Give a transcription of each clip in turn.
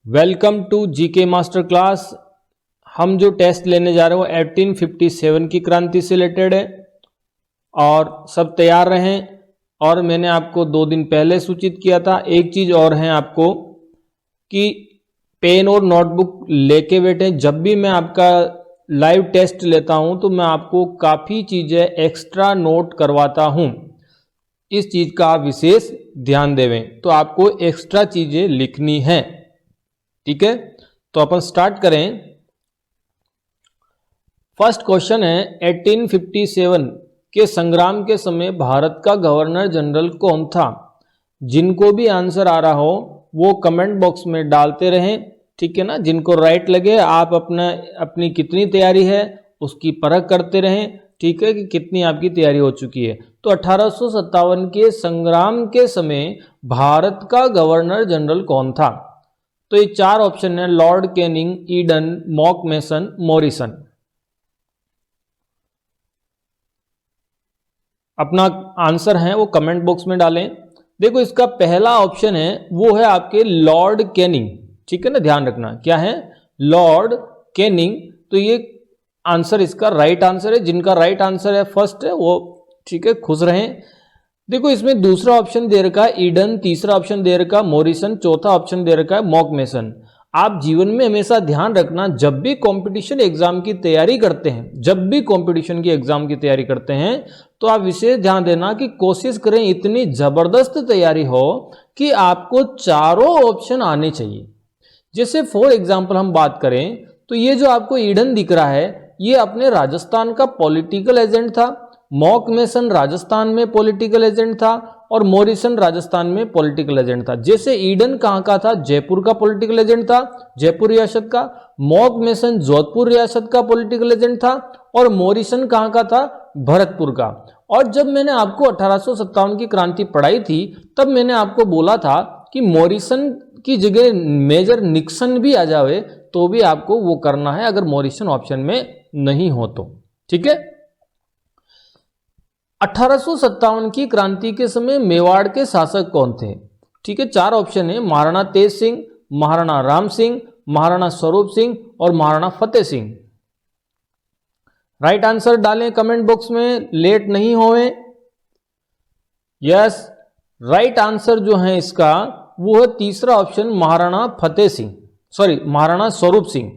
Welcome to GK master class. हम जो test लेने जा रहे हैं वो 1857 की क्रांति से रिलेटेड है और सब तैयार रहें। और मैंने आपको 2 दिन पहले सूचित किया था। एक चीज़ और है आपको कि पेन और नोटबुक लेके बैठे। जब भी मैं आपका लाइव टेस्ट लेता हूं तो मैं आपको काफ़ी चीज़ें एक्स्ट्रा नोट करवाता हूं। इस चीज़ का आप विशेष ध्यान देवें। तो आपको एक्स्ट्रा चीज़ें लिखनी हैं, ठीक है। तो अपन स्टार्ट करें। फर्स्ट क्वेश्चन है 1857 के संग्राम के समय भारत का गवर्नर जनरल कौन था। जिनको भी आंसर आ रहा हो वो कमेंट बॉक्स में डालते रहें, ठीक है ना। जिनको राइट लगे आप अपनी कितनी तैयारी है उसकी परख करते रहें, ठीक है, कि कितनी आपकी तैयारी हो चुकी है। तो 1857 के संग्राम के समय भारत का गवर्नर जनरल कौन था। तो ये 4 ऑप्शन है, लॉर्ड कैनिंग, ईडन, मॉकमेसन, मॉरिसन। अपना आंसर है वो कमेंट बॉक्स में डालें। देखो इसका पहला ऑप्शन है वो है आपके लॉर्ड कैनिंग, ठीक है ना। ध्यान रखना क्या है, लॉर्ड कैनिंग। तो ये आंसर इसका राइट आंसर है। जिनका राइट आंसर है फर्स्ट है वो, ठीक है, खुश रहें। देखो इसमें दूसरा ऑप्शन दे रखा है ईडन, तीसरा ऑप्शन दे रखा है मॉरिसन, चौथा ऑप्शन दे रखा है मॉकमेसन। आप जीवन में हमेशा ध्यान रखना, जब भी कंपटीशन एग्जाम की तैयारी करते हैं, जब भी कंपटीशन की एग्जाम की तैयारी करते हैं तो आप विशेष ध्यान देना कि कोशिश करें इतनी जबरदस्त तैयारी हो कि आपको चारों ऑप्शन आने चाहिए। जैसे फॉर एग्जाम्पल हम बात करें तो ये जो आपको ईडन दिख रहा है ये अपने राजस्थान का पॉलिटिकल एजेंट था, मॉकमेसन राजस्थान में पॉलिटिकल एजेंट था और मॉरिसन राजस्थान में पॉलिटिकल एजेंट था। जैसे ईडन कहां का था, जयपुर का पॉलिटिकल एजेंट था, जयपुर रियासत का। मॉकमेसन जोधपुर रियासत का पॉलिटिकल एजेंट था और मॉरिसन कहां का था, भरतपुर का। और जब मैंने आपको 1857 की क्रांति पढ़ाई थी तब मैंने आपको बोला था कि मॉरिसन की जगह मेजर निक्सन भी आ जावे तो भी आपको वो करना है अगर मॉरिसन ऑप्शन में नहीं हो तो, ठीक है। 1857 की क्रांति के समय मेवाड़ के शासक कौन थे, ठीक है। 4 ऑप्शन है, महाराणा तेज सिंह, महाराणा राम सिंह, महाराणा स्वरूप सिंह और महाराणा फतेह सिंह। राइट आंसर डालें कमेंट बॉक्स में, लेट नहीं होवे। यस, राइट आंसर जो है इसका वो है तीसरा ऑप्शन, महाराणा फतेह सिंह, सॉरी महाराणा स्वरूप सिंह,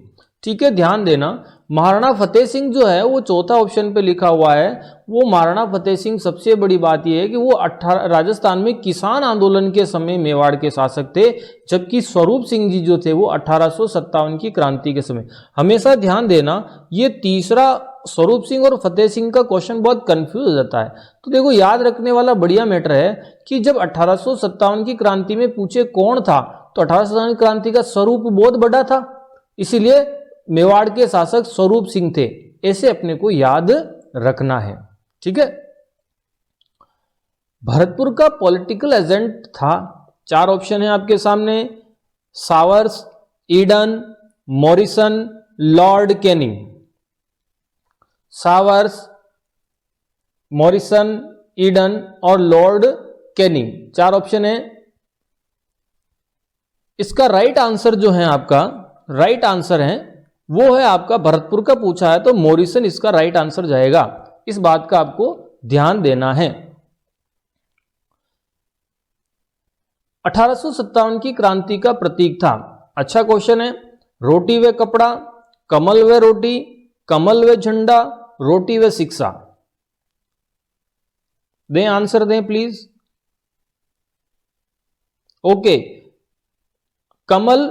ठीक है। ध्यान देना, महाराणा फतेह सिंह जो है वो चौथा ऑप्शन पे लिखा हुआ है। वो महाराणा फतेह सिंह, सबसे बड़ी बात यह है कि वो राजस्थान में किसान आंदोलन के समय मेवाड़ के शासक थे, जबकि स्वरूप सिंह जी जो थे वो 1857 की क्रांति के समय। हमेशा ध्यान देना ये तीसरा स्वरूप सिंह और फतेह सिंह का क्वेश्चन बहुत कंफ्यूज हो जाता है। तो देखो याद रखने वाला बढ़िया मैटर है कि जब 1857 की क्रांति में पूछे कौन था तो 1857 की क्रांति का स्वरूप बहुत बड़ा था, इसीलिए मेवाड़ के शासक स्वरूप सिंह थे। ऐसे अपने को याद रखना है, ठीक है। भरतपुर का पॉलिटिकल एजेंट था, 4 ऑप्शन है आपके सामने, showers, Eden, Morrison, Lord Canning. Showers, Morrison, Eden और लॉर्ड कैनिंग 4 ऑप्शन है। इसका राइट आंसर जो है आपका, राइट आंसर है वो है आपका भरतपुर का पूछा है तो मॉरिसन इसका राइट आंसर जाएगा। इस बात का आपको ध्यान देना है। 1857 की क्रांति का प्रतीक था, अच्छा क्वेश्चन है, रोटी व कपड़ा, कमल व रोटी, कमल व झंडा, रोटी व शिक्षा। दें आंसर दें प्लीज। ओके, कमल,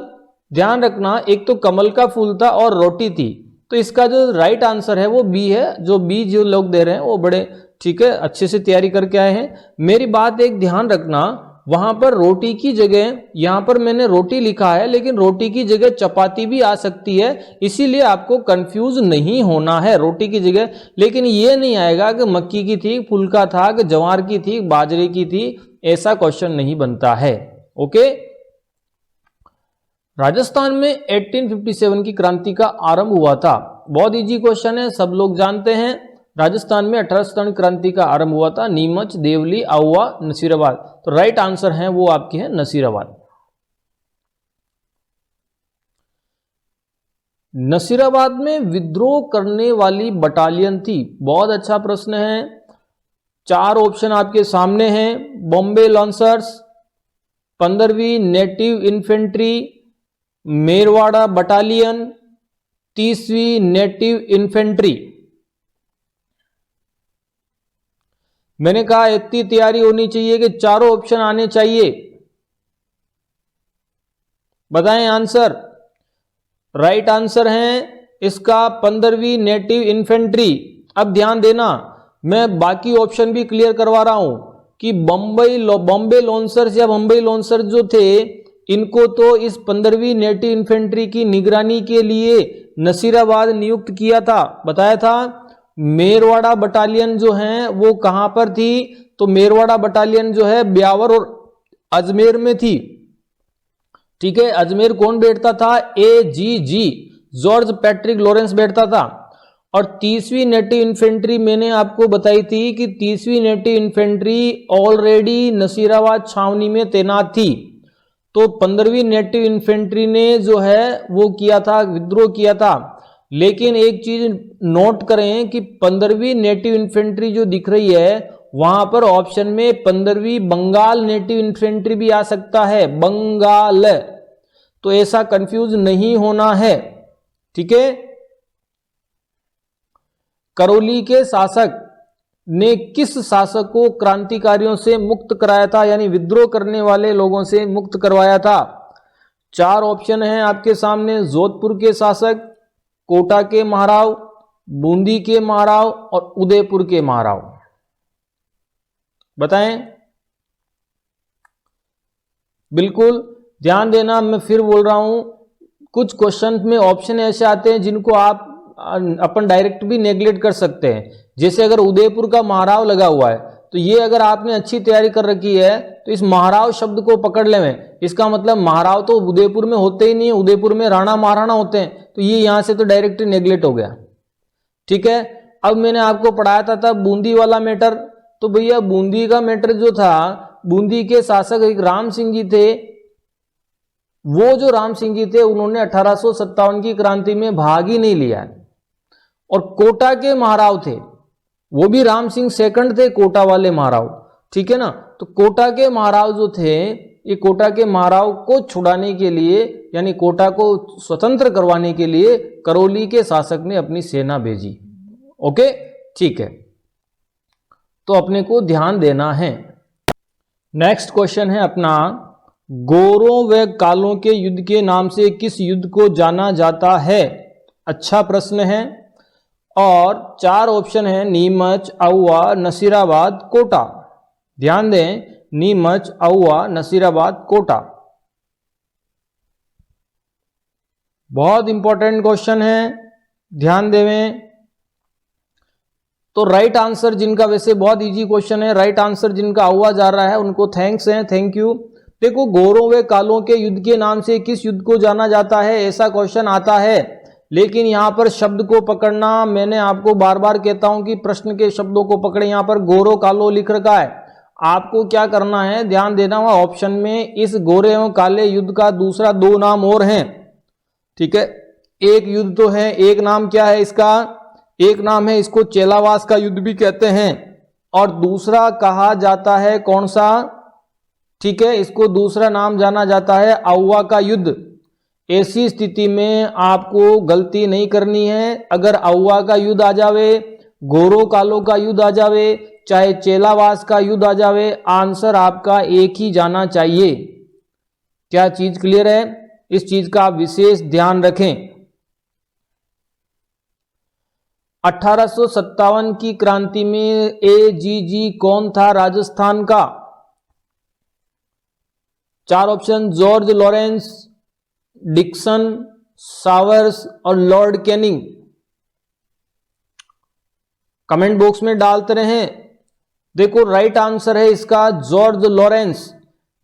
ध्यान रखना एक तो कमल का फूल था और रोटी थी, तो इसका जो राइट आंसर है वो बी है। जो बी जो लोग दे रहे हैं वो बड़े, ठीक है, अच्छे से तैयारी करके आए हैं। मेरी बात एक ध्यान रखना, वहां पर रोटी की जगह, यहां पर मैंने रोटी लिखा है लेकिन रोटी की जगह चपाती भी आ सकती है, इसीलिए आपको कंफ्यूज नहीं होना है रोटी की जगह। लेकिन ये नहीं आएगा कि मक्की की थी, फुल्का था, कि ज्वार की थी, बाजरे की थी, ऐसा क्वेश्चन नहीं बनता है। ओके, राजस्थान में 1857 की क्रांति का आरंभ हुआ था, बहुत इजी क्वेश्चन है, सब लोग जानते हैं। राजस्थान में 1857 क्रांति का आरंभ हुआ था, नीमच, देवली, आहुआ, नसीराबाद। तो राइट आंसर है वो आपकी है नसीराबाद। नसीराबाद में विद्रोह करने वाली बटालियन थी। बहुत अच्छा प्रश्न है। 4 ऑप्शन आपके सामने हैं। बॉम्बे लॉन्सर्स, 15वीं नेटिव इन्फेंट्री, मेरवाड़ा बटालियन, 30वीं नेटिव इन्फेंट्री। मैंने कहा इतनी तैयारी होनी चाहिए कि चारों ऑप्शन आने चाहिए। बताएं आंसर। राइट आंसर है इसका 15वीं नेटिव इन्फेंट्री। अब ध्यान देना, मैं बाकी ऑप्शन भी क्लियर करवा रहा हूं कि बॉम्बे लॉन्सर्स या बम्बई लॉन्सर्स जो थे, इनको तो इस 15वीं नेटिव इन्फेंट्री की निगरानी के लिए नसीराबाद नियुक्त किया था, बताया था। मेरवाड़ा बटालियन जो है वो कहां पर थी, तो मेरवाड़ा बटालियन जो है ब्यावर और अजमेर में थी। ठीक है, अजमेर कौन बैठता था, AGG जॉर्ज पैट्रिक लॉरेंस बैठता था। और 30वीं नेटिव इन्फेंट्री मैंने आपको बताई थी कि 30वीं नेटिव इन्फेंट्री ऑलरेडी नसीराबाद छावनी में तैनात थी। तो 15वीं नेटिव इन्फेंट्री ने जो है वो किया था, विद्रोह किया था। लेकिन एक चीज नोट करें कि 15वीं नेटिव इन्फेंट्री जो दिख रही है वहां पर ऑप्शन में 15वीं बंगाल नेटिव इन्फेंट्री भी आ सकता है, बंगाल। तो ऐसा कंफ्यूज नहीं होना है। ठीक है। करौली के शासक ने किस शासक को क्रांतिकारियों से मुक्त कराया था, यानी विद्रोह करने वाले लोगों से मुक्त करवाया था। 4 ऑप्शन हैं आपके सामने। जोधपुर के शासक, कोटा के महाराव, बूंदी के महाराव और उदयपुर के महाराव। बताएं। बिल्कुल ध्यान देना, मैं फिर बोल रहा हूं, कुछ क्वेश्चन में ऑप्शन ऐसे आते हैं जिनको आप अपन डायरेक्ट भी नेग्लेक्ट कर सकते हैं। जैसे अगर उदयपुर का महाराव लगा हुआ है तो ये अगर आपने अच्छी तैयारी कर रखी है तो इस महाराव शब्द को पकड़ लें। इसका मतलब महाराव तो उदयपुर में होते ही नहीं है, उदयपुर में राणा महाराणा होते हैं, तो ये यहां से तो डायरेक्ट नेग्लेक्ट हो गया। ठीक है। अब मैंने आपको पढ़ाया था बूंदी वाला मैटर, तो भैया बूंदी का मैटर जो था, बूंदी के शासक एक राम सिंह जी थे। वो जो राम सिंह जी थे उन्होंने 1857 की क्रांति में भाग ही नहीं लिया। और कोटा के महाराव थे, वो भी राम सिंह सेकंड थे, कोटा वाले महाराव। ठीक है ना। तो कोटा के महाराव जो थे, ये कोटा के महाराव को छुड़ाने के लिए, यानी कोटा को स्वतंत्र करवाने के लिए करौली के शासक ने अपनी सेना भेजी। ओके, ठीक है। तो अपने को ध्यान देना है। नेक्स्ट क्वेश्चन है अपना, गोरों व कालों के युद्ध के नाम से किस युद्ध को जाना जाता है। अच्छा प्रश्न है। और 4 ऑप्शन है, नीमच, आहुआ, नसीराबाद, कोटा। ध्यान दें, नीमच, आहुआ, नसीराबाद, कोटा। बहुत इंपॉर्टेंट क्वेश्चन है, ध्यान देवें। तो राइट आंसर जिनका, वैसे बहुत इजी क्वेश्चन है, राइट आंसर जिनका आहुआ जा रहा है उनको थैंक्स है, थैंक यू। देखो, गोरों व कालों के युद्ध के नाम से किस युद्ध को जाना जाता है, ऐसा क्वेश्चन आता है। लेकिन यहां पर शब्द को पकड़ना, मैंने आपको बार बार कहता हूं कि प्रश्न के शब्दों को पकड़े। यहां पर गोरो कालो लिख रखा है, आपको क्या करना है, ध्यान देना हुआ ऑप्शन में इस गोरे एवं काले युद्ध का दूसरा 2 नाम और हैं। ठीक है, एक युद्ध तो है, एक नाम क्या है इसका, एक नाम है इसको चेलावास का युद्ध भी कहते हैं, और दूसरा कहा जाता है कौन सा, ठीक है, इसको दूसरा नाम जाना जाता है आहुआ का युद्ध। ऐसी स्थिति में आपको गलती नहीं करनी है। अगर आहुआ का युद्ध आ जावे, गोरो कालो का युद्ध आ जावे, चाहे चेलावास का युद्ध आ जावे, आंसर आपका एक ही जाना चाहिए। क्या चीज क्लियर है, इस चीज का आप विशेष ध्यान रखें। 1857 की क्रांति में AGG कौन था राजस्थान का। 4 ऑप्शन, जॉर्ज लॉरेंस, डिक्सन, सावर्स और लॉर्ड कैनिंग। कमेंट बॉक्स में डालते रहें। देखो, राइट आंसर है इसका जॉर्ज लॉरेंस।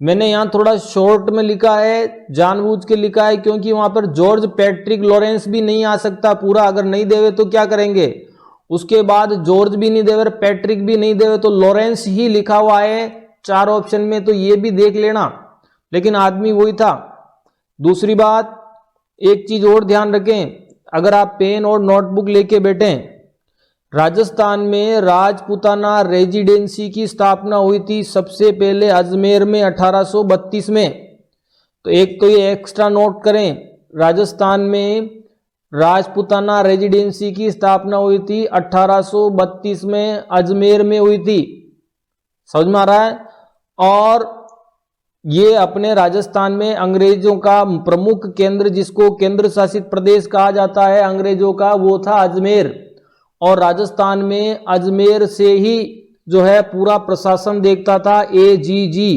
मैंने यहां थोड़ा शॉर्ट में लिखा है, जानबूझ के लिखा है, क्योंकि वहां पर जॉर्ज पैट्रिक लॉरेंस भी नहीं आ सकता पूरा। अगर नहीं देवे तो क्या करेंगे, उसके बाद जॉर्ज भी नहीं देवे, पैट्रिक भी नहीं देवे, तो लॉरेंस ही लिखा हुआ है 4 ऑप्शन में, तो ये भी देख लेना। लेकिन आदमी वही था। दूसरी बात, एक चीज और ध्यान रखें, अगर आप पेन और नोटबुक लेके बैठे, राजस्थान में राजपूताना रेजिडेंसी की स्थापना हुई थी सबसे पहले अजमेर में 1832 में। तो एक तो ये एक्स्ट्रा नोट करें, राजस्थान में राजपूताना रेजिडेंसी की स्थापना हुई थी 1832 में, अजमेर में हुई थी। समझ में आ रहा है? और ये अपने राजस्थान में अंग्रेजों का प्रमुख केंद्र, जिसको केंद्र शासित प्रदेश कहा जाता है अंग्रेजों का, वो था अजमेर। और राजस्थान में अजमेर से ही जो है पूरा प्रशासन देखता था AGG,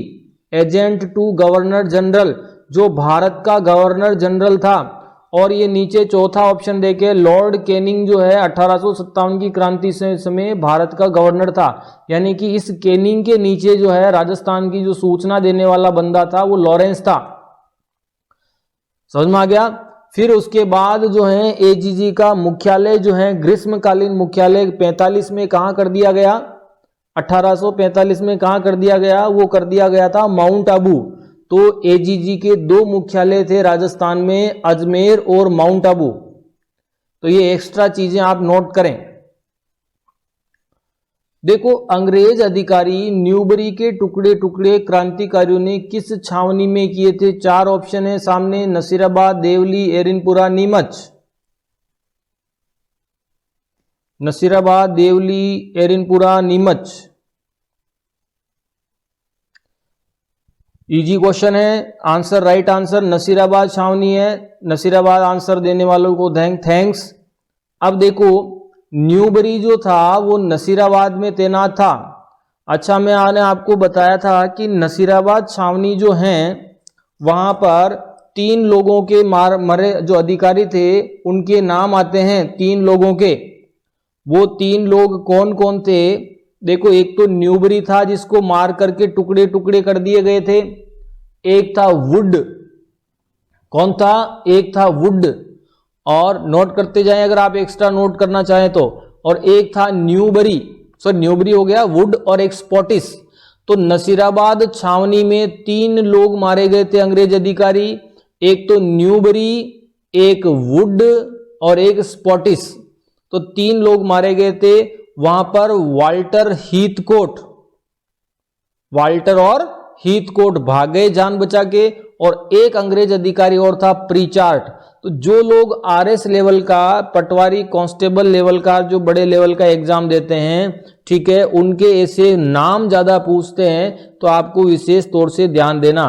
agent to governor general, जो भारत का गवर्नर जनरल था। और ये नीचे चौथा ऑप्शन देखे, लॉर्ड कैनिंग जो है 1857 की क्रांति से समय भारत का गवर्नर था। यानी कि इस कैनिंग के नीचे जो है राजस्थान की जो सूचना देने वाला बंदा था वो लॉरेंस था। समझ में आ गया? फिर उसके बाद जो है एजीजी का मुख्यालय जो है ग्रीष्मकालीन मुख्यालय 45 में कहां कर दिया गया, 1845 में कहां कर दिया गया, वो कर दिया गया था माउंट आबू। तो एजीजी के दो मुख्यालय थे राजस्थान में, अजमेर और माउंट आबू। तो ये एक्स्ट्रा चीजें आप नोट करें। देखो, अंग्रेज अधिकारी न्यूबरी के टुकड़े टुकड़े क्रांतिकारियों ने किस छावनी में किए थे? चार ऑप्शन है सामने, नसीराबाद, देवली, एरिनपुरा, नीमच। नसीराबाद, देवली, एरिनपुरा, नीमच। इजी क्वेश्चन है, आंसर राइट आंसर नसीराबाद छावनी है। नसीराबाद आंसर देने वालों को थैंक्स। अब देखो, न्यूबरी जो था वो नसीराबाद में तैनात था। अच्छा, मैंने आपको बताया था कि नसीराबाद छावनी जो है वहां पर 3 लोगों के मरे जो अधिकारी थे उनके नाम आते हैं, 3 लोगों के। वो 3 लोग कौन कौन थे? देखो, एक तो न्यूबरी था जिसको मार करके टुकड़े टुकड़े कर दिए गए थे। एक था वुड, कौन था? एक था वुड, और नोट करते जाएं अगर आप एक्स्ट्रा नोट करना चाहें तो। और एक था न्यूबरी, न्यूबरी हो गया, वुड और एक स्पॉटिस। तो नसीराबाद छावनी में 3 लोग मारे गए थे अंग्रेज अधिकारी, एक तो न्यूबरी, एक वुड और एक स्पॉटिस। तो 3 लोग मारे गए थे वहां पर। वाल्टर हीथकोट, वाल्टर और हीथकोट भागे जान बचा के, और एक अंग्रेज अधिकारी और था प्रीचार्ट। तो जो लोग आरएस लेवल का, पटवारी कांस्टेबल लेवल का, जो बड़े लेवल का एग्जाम देते हैं, ठीक है, उनके ऐसे नाम ज्यादा पूछते हैं, तो आपको विशेष तौर से ध्यान देना।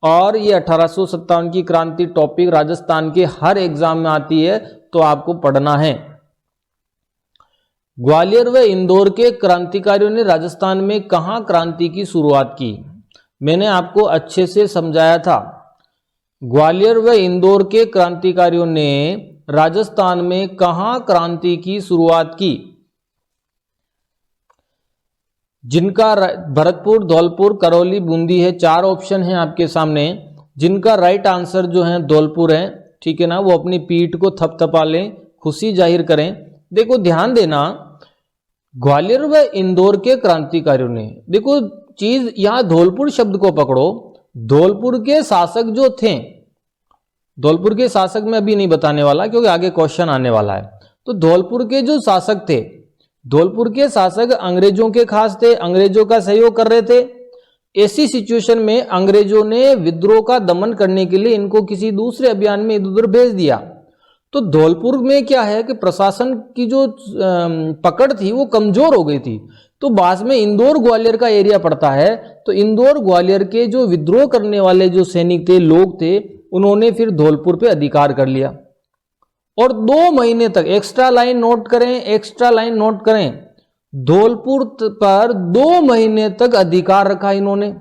और ये 1857 की क्रांति टॉपिक राजस्थान के हर एग्जाम में आती है, तो आपको पढ़ना है। ग्वालियर व इंदौर के क्रांतिकारियों ने राजस्थान में कहां क्रांति की शुरुआत की? मैंने आपको अच्छे से समझाया था। ग्वालियर व इंदौर के क्रांतिकारियों ने राजस्थान में कहां क्रांति की शुरुआत की? जिनका भरतपुर, धौलपुर, करौली, बूंदी है। 4 ऑप्शन हैं आपके सामने, जिनका राइट आंसर जो है धौलपुर है। ठीक है ना? वो अपनी पीठ को थपथपा लें, खुशी जाहिर करें। देखो, ध्यान देना, ग्वालियर व इंदौर के क्रांतिकारियों ने, देखो चीज यहां धौलपुर शब्द को पकड़ो। धौलपुर के शासक जो थे, धौलपुर के शासक मैं अभी नहीं बताने वाला क्योंकि आगे क्वेश्चन आने वाला है। तो धौलपुर के जो शासक थे, धौलपुर के शासक अंग्रेजों के खास थे, अंग्रेजों का सहयोग कर रहे थे। ऐसी सिचुएशन में अंग्रेजों ने विद्रोह का दमन करने के लिए इनको किसी दूसरे अभियान में इधर उधर भेज दिया। तो धौलपुर में क्या है कि प्रशासन की जो पकड़ थी वो कमजोर हो गई थी। तो बाद में इंदौर ग्वालियर का एरिया पड़ता है। तो इंदौर ग्वालियर के जो विद्रोह करने वाले जो सैनिक थे, लोग थे, उन्होंने फिर धौलपुर पे अधिकार कर लिया। और 2 महीने तक, एक्स्ट्रा लाइन नोट करें, एक्स्ट्रा लाइन नोट करें, धौलपुर पर 2 महीने तक अधिकार रखा इन्होंने।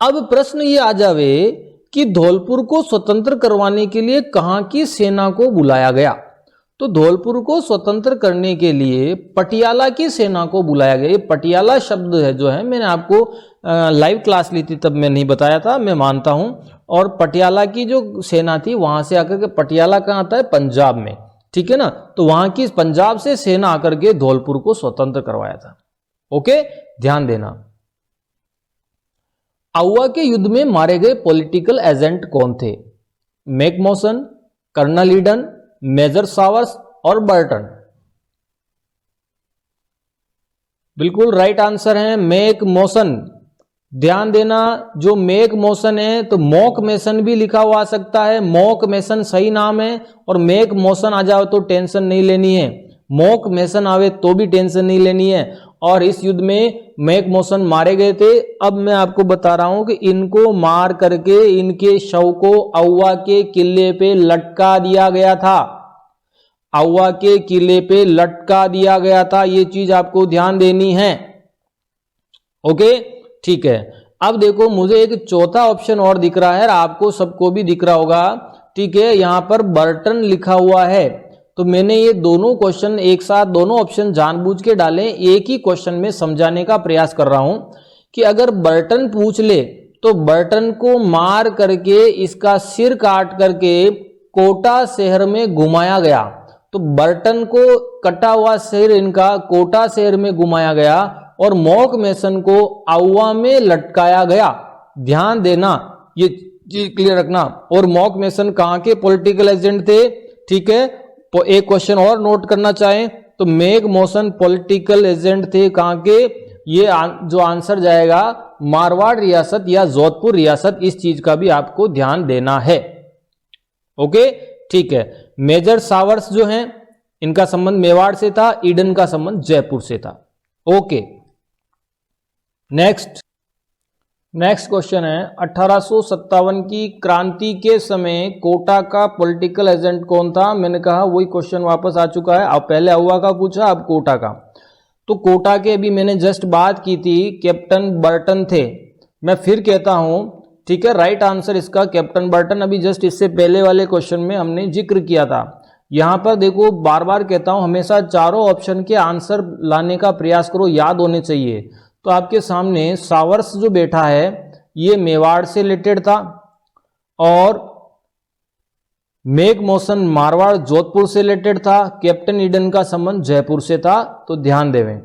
अब प्रश्न ये आ जावे कि धौलपुर को स्वतंत्र करवाने के लिए कहां की सेना को बुलाया गया? तो धौलपुर को स्वतंत्र करने के लिए पटियाला की सेना को बुलाया गया। ये पटियाला शब्द है जो है, मैंने आपको लाइव क्लास ली थी तब मैं नहीं बताया था, मैं मानता हूं। और पटियाला की जो सेना थी वहां से आकर के, पटियाला कहां आता है? पंजाब में, ठीक है ना? तो वहां की पंजाब से सेना आकर के धौलपुर को स्वतंत्र करवाया था। ओके, ध्यान देना। आउवा के युद्ध में मारे गए पॉलिटिकल एजेंट कौन थे? मैकमोसन, कर्नल ईडन, मेजर सावर्स और बर्टन। बिल्कुल राइट आंसर है मेक मोशन। ध्यान देना, जो मेक मोशन है तो मॉक मेसन भी लिखा हुआ आ सकता है, मॉक मेसन सही नाम है, और मेक मोशन आ जाओ तो टेंशन नहीं लेनी है, मॉक मेसन आवे तो भी टेंशन नहीं लेनी है। और इस युद्ध में मेक मोशन मारे गए थे। अब मैं आपको बता रहा हूं कि इनको मार करके इनके शव को औवा के किले पे लटका दिया गया था, औवा के किले पे लटका दिया गया था, ये चीज आपको ध्यान देनी है। ओके ठीक है। अब देखो मुझे एक चौथा ऑप्शन और दिख रहा है, आपको सबको भी दिख रहा होगा, ठीक है, यहां पर बर्टन लिखा हुआ है। तो मैंने ये दोनों क्वेश्चन एक साथ, दोनों ऑप्शन जानबूझ के डाले, एक ही क्वेश्चन में समझाने का प्रयास कर रहा हूं कि अगर बर्टन पूछ ले तो बर्टन को मार करके इसका सिर काट करके कोटा शहर में घुमाया गया, तो बर्टन को कटा हुआ सिर इनका कोटा शहर में घुमाया गया और मॉक मेसन को औवा में लटकाया गया। ध्यान देना, ये चीज क्लियर रखना। और मॉक मेसन कहां के पॉलिटिकल एजेंट थे, ठीक है। तो एक क्वेश्चन और नोट करना चाहें तो मेक मोशन पॉलिटिकल एजेंट थे कहां के, ये जो आंसर जाएगा मारवाड़ रियासत या जोधपुर रियासत, इस चीज का भी आपको ध्यान देना है। ओके ठीक है। मेजर सावर्स जो हैं इनका संबंध मेवाड़ से था, ईडन का संबंध जयपुर से था। ओके नेक्स्ट क्वेश्चन है 1857 की क्रांति के समय कोटा का पॉलिटिकल एजेंट कौन था। मैंने कहा वही क्वेश्चन वापस आ चुका है, अब पहले औवा का पूछा, अब कोटा का। तो कोटा के अभी मैंने जस्ट बात की थी, कैप्टन बर्टन थे। मैं फिर कहता हूं, ठीक है, राइट आंसर इसका कैप्टन बर्टन। अभी जस्ट इससे पहले वाले क्वेश्चन में हमने जिक्र किया था। यहां पर देखो बार बार कहता हूं, हमेशा चारों ऑप्शन के आंसर लाने का प्रयास करो, याद होने चाहिए। तो आपके सामने सावर्स जो बैठा है ये मेवाड़ से रिलेटेड था, और मेक मोशन मारवाड़ जोधपुर से रिलेटेड था, कैप्टन ईडन का संबंध जयपुर से था। तो ध्यान देवें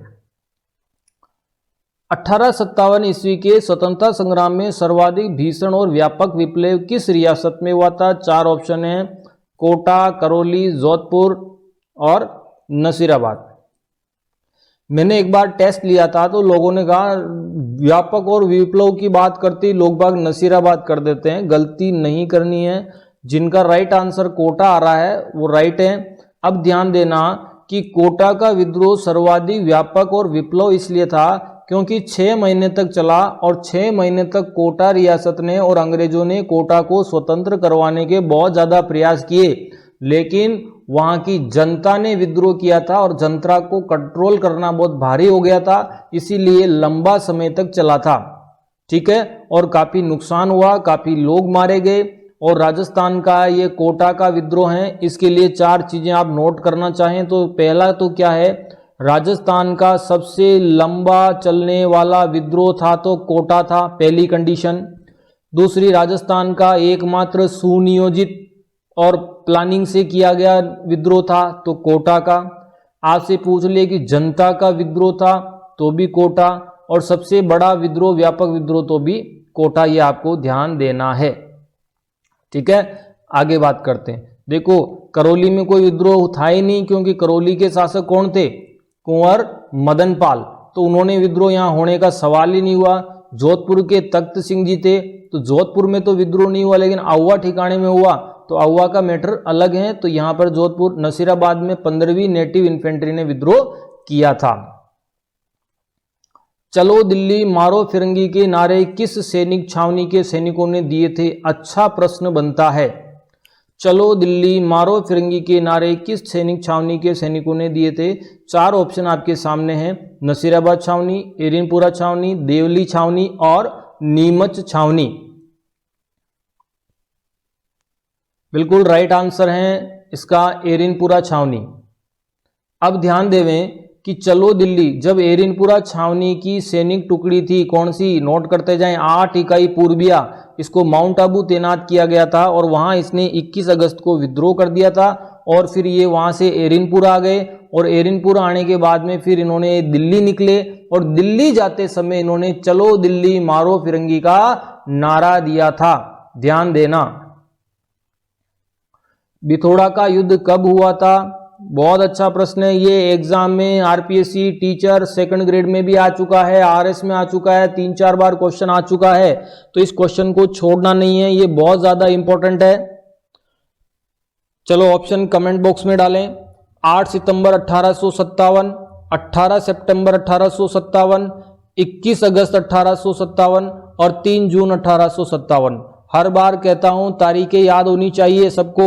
1857 ईस्वी के स्वतंत्रता संग्राम में सर्वाधिक भीषण और व्यापक विप्लव किस रियासत में हुआ था। चार ऑप्शन है, कोटा, करौली, जोधपुर और नसीराबाद। मैंने एक बार टेस्ट लिया था तो लोगों ने कहा व्यापक और विप्लव की बात करते लोग बाग नसीराबाद कर देते हैं, गलती नहीं करनी है। जिनका राइट आंसर कोटा आ रहा है वो राइट है। अब ध्यान देना कि कोटा का विद्रोह सर्वाधिक व्यापक और विप्लव इसलिए था क्योंकि 6 महीने तक चला, और 6 महीने तक कोटा रियासत ने और अंग्रेजों ने कोटा को स्वतंत्र करवाने के बहुत ज्यादा प्रयास किए, लेकिन वहां की जनता ने विद्रोह किया था और जनता को कंट्रोल करना बहुत भारी हो गया था, इसीलिए लंबा समय तक चला था, ठीक है। और काफी नुकसान हुआ, काफी लोग मारे गए। और राजस्थान का ये कोटा का विद्रोह है, इसके लिए 4 चीजें आप नोट करना चाहें तो पहला तो क्या है, राजस्थान का सबसे लंबा चलने वाला विद्रोह था तो कोटा था, पहली कंडीशन। दूसरी, राजस्थान का एकमात्र सुनियोजित और प्लानिंग से किया गया विद्रोह था तो कोटा का। आपसे पूछ ले कि जनता का विद्रोह था तो भी कोटा, और सबसे बड़ा विद्रोह व्यापक विद्रोह तो भी कोटा, ये आपको ध्यान देना है, ठीक है। आगे बात करते हैं। देखो करौली में कोई विद्रोह था ही नहीं, क्योंकि करौली के शासक कौन थे, कुंवर मदनपाल, तो उन्होंने विद्रोह यहां होने का सवाल ही नहीं हुआ। जोधपुर के तख्त सिंह जी थे, तो जोधपुर में तो विद्रोह नहीं हुआ, लेकिन औवा ठिकाने में हुआ, तो औवा का मैटर अलग है। तो यहां पर जोधपुर, नसीराबाद में 15वीं नेटिव इन्फेंट्री ने विद्रोह किया था। चलो दिल्ली मारो फिरंगी के नारे किस सैनिक छावनी के सैनिकों ने दिए थे। अच्छा प्रश्न बनता है। चलो दिल्ली मारो फिरंगी के नारे किस सैनिक छावनी के सैनिकों ने दिए थे। 4 ऑप्शन आपके सामने हैं, नसीराबाद छावनी, एरिनपुरा छावनी, देवली छावनी और नीमच छावनी। बिल्कुल राइट आंसर है इसका एरिनपुरा छावनी। अब ध्यान देवें कि चलो दिल्ली, जब एरिनपुरा छावनी की सैनिक टुकड़ी थी, कौन सी, नोट करते जाएं, 8 इकाई पूर्बिया, इसको माउंट आबू तैनात किया गया था और वहां इसने 21 अगस्त को विद्रोह कर दिया था। और फिर ये वहां से एरिनपुरा आ गए, और एरिनपुरा आने के बाद में फिर इन्होंने दिल्ली निकले, और दिल्ली जाते समय इन्होंने चलो दिल्ली मारो फिरंगी का नारा दिया था। ध्यान देना, बिथोड़ा का युद्ध कब हुआ था? बहुत अच्छा प्रश्न है ये। एग्जाम में आरपीएससी टीचर सेकंड ग्रेड में भी आ चुका है, आरएस में आ चुका है, 3-4 बार क्वेश्चन आ चुका है, तो इस क्वेश्चन को छोड़ना नहीं है, ये बहुत ज्यादा इंपॉर्टेंट है। चलो ऑप्शन कमेंट बॉक्स में डालें। 8 सितंबर 1857, 18 सितंबर 1857, 21 अगस्त 1857 और 3 जून 1857। हर बार कहता हूं तारीखें याद होनी चाहिए सबको।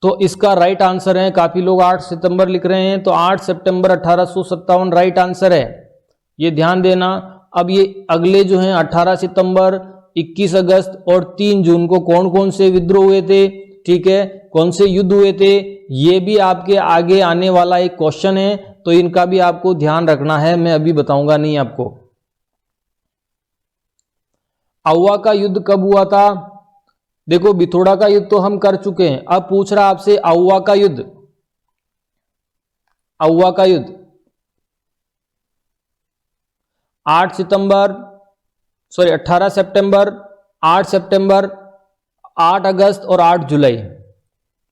तो इसका राइट आंसर है, काफी लोग 8 सितंबर लिख रहे हैं, तो 8 सितंबर 1857 राइट आंसर है, ये ध्यान देना। अब ये अगले जो हैं 18 सितंबर, 21 अगस्त और 3 जून को कौन कौन से विद्रोह हुए थे, ठीक है, कौन से युद्ध हुए थे, ये भी आपके आगे आने वाला एक क्वेश्चन है, तो इनका भी आपको ध्यान रखना है, मैं अभी बताऊंगा नहीं आपको। आउवा का युद्ध कब हुआ था? देखो बिथोड़ा का युद्ध तो हम कर चुके हैं, अब पूछ रहा आपसे आउवा का युद्ध। आउवा का युद्ध 8 सितंबर, सॉरी 18 सितंबर, 8 सितंबर, 8 अगस्त और 8 जुलाई।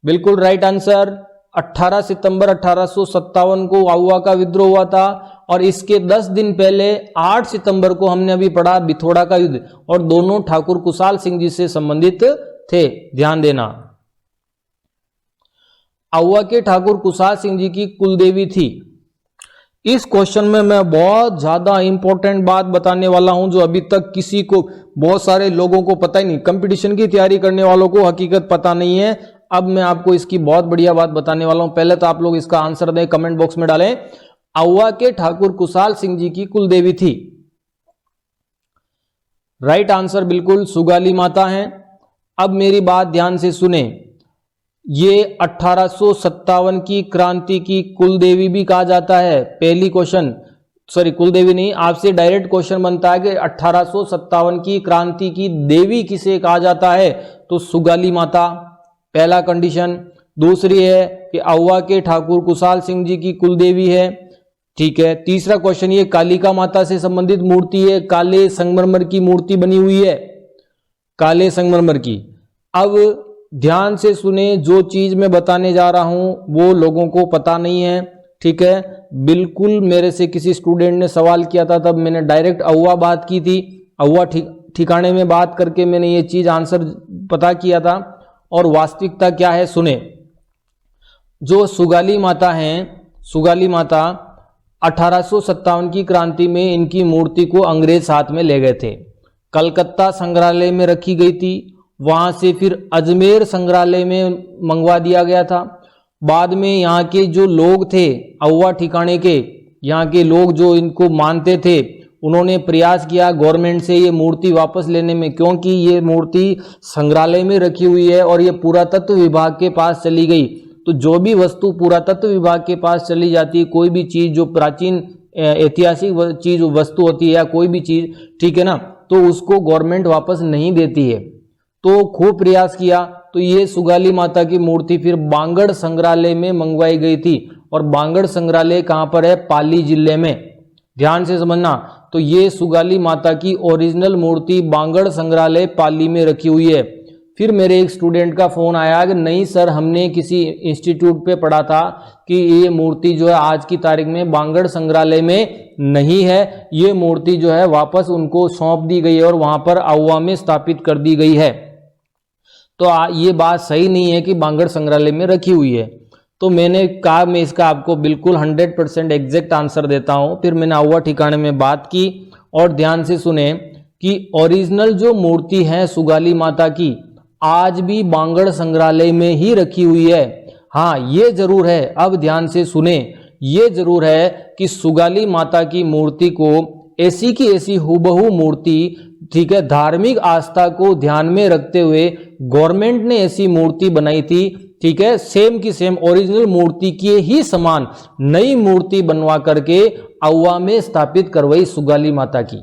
बिल्कुल राइट आंसर। 18 सितंबर 1857 को आउवा का विद्रोह हुआ था और इसके 10 दिन पहले 8 सितंबर को हमने अभी पढ़ा बिथोड़ा का युद्ध, और दोनों ठाकुर कुशाल सिंह जी से संबंधित थे, ध्यान देना। आउवा के ठाकुर कुशाल सिंह जी की कुलदेवी थी। इस क्वेश्चन में मैं बहुत ज्यादा इंपॉर्टेंट बात बताने वाला हूं जो अभी तक किसी को, बहुत सारे लोगों को पता ही नहीं, कंपटीशन की तैयारी करने वालों को हकीकत पता नहीं है। अब मैं आपको इसकी बहुत बढ़िया बात बताने वाला हूं। पहले तो आप लोग इसका आंसर दें, कमेंट बॉक्स में डालें। आउवा के ठाकुर कुशाल सिंह जी की कुलदेवी थी, राइट आंसर बिल्कुल सुगाली माता है। अब मेरी बात ध्यान से सुने, ये 1857 की क्रांति की कुलदेवी भी कहा जाता है। पहली क्वेश्चन, सॉरी कुलदेवी नहीं, आपसे डायरेक्ट क्वेश्चन बनता है कि 1857 की क्रांति की देवी किसे कहा जाता है, तो सुगाली माता, पहला कंडीशन। दूसरी है कि आउवा के ठाकुर कुशाल सिंह जी की कुलदेवी है, ठीक है। तीसरा क्वेश्चन, ये कालिका माता से संबंधित मूर्ति है, काले संगमरमर की मूर्ति बनी हुई है, काले संगमरमर की। अब ध्यान से सुने, जो चीज मैं बताने जा रहा हूं वो लोगों को पता नहीं है, ठीक है। बिल्कुल मेरे से किसी स्टूडेंट ने सवाल किया था, तब मैंने डायरेक्ट आउवा बात की थी, आउवा ठिकाने में बात करके मैंने ये चीज आंसर पता किया था। और वास्तविकता क्या है सुने, जो सुगाली माता हैं, सुगाली माता 1857 की क्रांति में इनकी मूर्ति को अंग्रेज साथ में ले गए थे, कलकत्ता संग्रहालय में रखी गई थी, वहां से फिर अजमेर संग्रहालय में मंगवा दिया गया था। बाद में यहाँ के जो लोग थे आउवा ठिकाने के, यहाँ के लोग जो इनको मानते थे, उन्होंने प्रयास किया गवर्नमेंट से ये मूर्ति वापस लेने में, क्योंकि ये मूर्ति संग्रहालय में रखी हुई है और ये पुरातत्व विभाग के पास चली गई। तो जो भी वस्तु पुरातत्व विभाग के पास चली जाती है, कोई भी चीज जो प्राचीन ऐतिहासिक चीज वस्तु होती है या कोई भी चीज, ठीक है ना, तो उसको गवर्नमेंट वापस नहीं देती है। तो खूब प्रयास किया, तो ये सुगाली माता की मूर्ति फिर बांगड़ संग्रहालय में मंगवाई गई थी, और बांगड़ संग्रहालय कहां पर है, पाली जिले में, ध्यान से समझना। तो ये सुगाली माता की ओरिजिनल मूर्ति बांगड़ संग्रहालय पाली में रखी हुई है। फिर मेरे एक स्टूडेंट का फोन आया कि नहीं सर, हमने किसी इंस्टीट्यूट पे पढ़ा था कि ये मूर्ति जो है आज की तारीख में बांगड़ संग्रहालय में नहीं है, ये मूर्ति जो है वापस उनको सौंप दी गई है और वहां पर आउवा में स्थापित कर दी गई है। तो ये बात सही नहीं है कि बांगड़ संग्रहालय में रखी हुई है। तो मैंने कहा मैं इसका आपको बिल्कुल 100% एग्जैक्ट आंसर देता हूं। फिर मैंने आउवा ठिकाने में बात की, और ध्यान से सुने कि ओरिजिनल जो मूर्ति है सुगाली माता की आज भी बांगड़ संग्रहालय में ही रखी हुई है। हाँ ये जरूर है, अब ध्यान से सुने, ये जरूर है कि सुगाली माता की मूर्ति को ऐसी की ऐसी हुबहू मूर्ति, ठीक है, धार्मिक आस्था को ध्यान में रखते हुए गवर्नमेंट ने ऐसी मूर्ति बनाई थी, ठीक है, सेम की सेम ओरिजिनल मूर्ति के ही समान नई मूर्ति बनवा करके आउवा में स्थापित करवाई सुगाली माता की।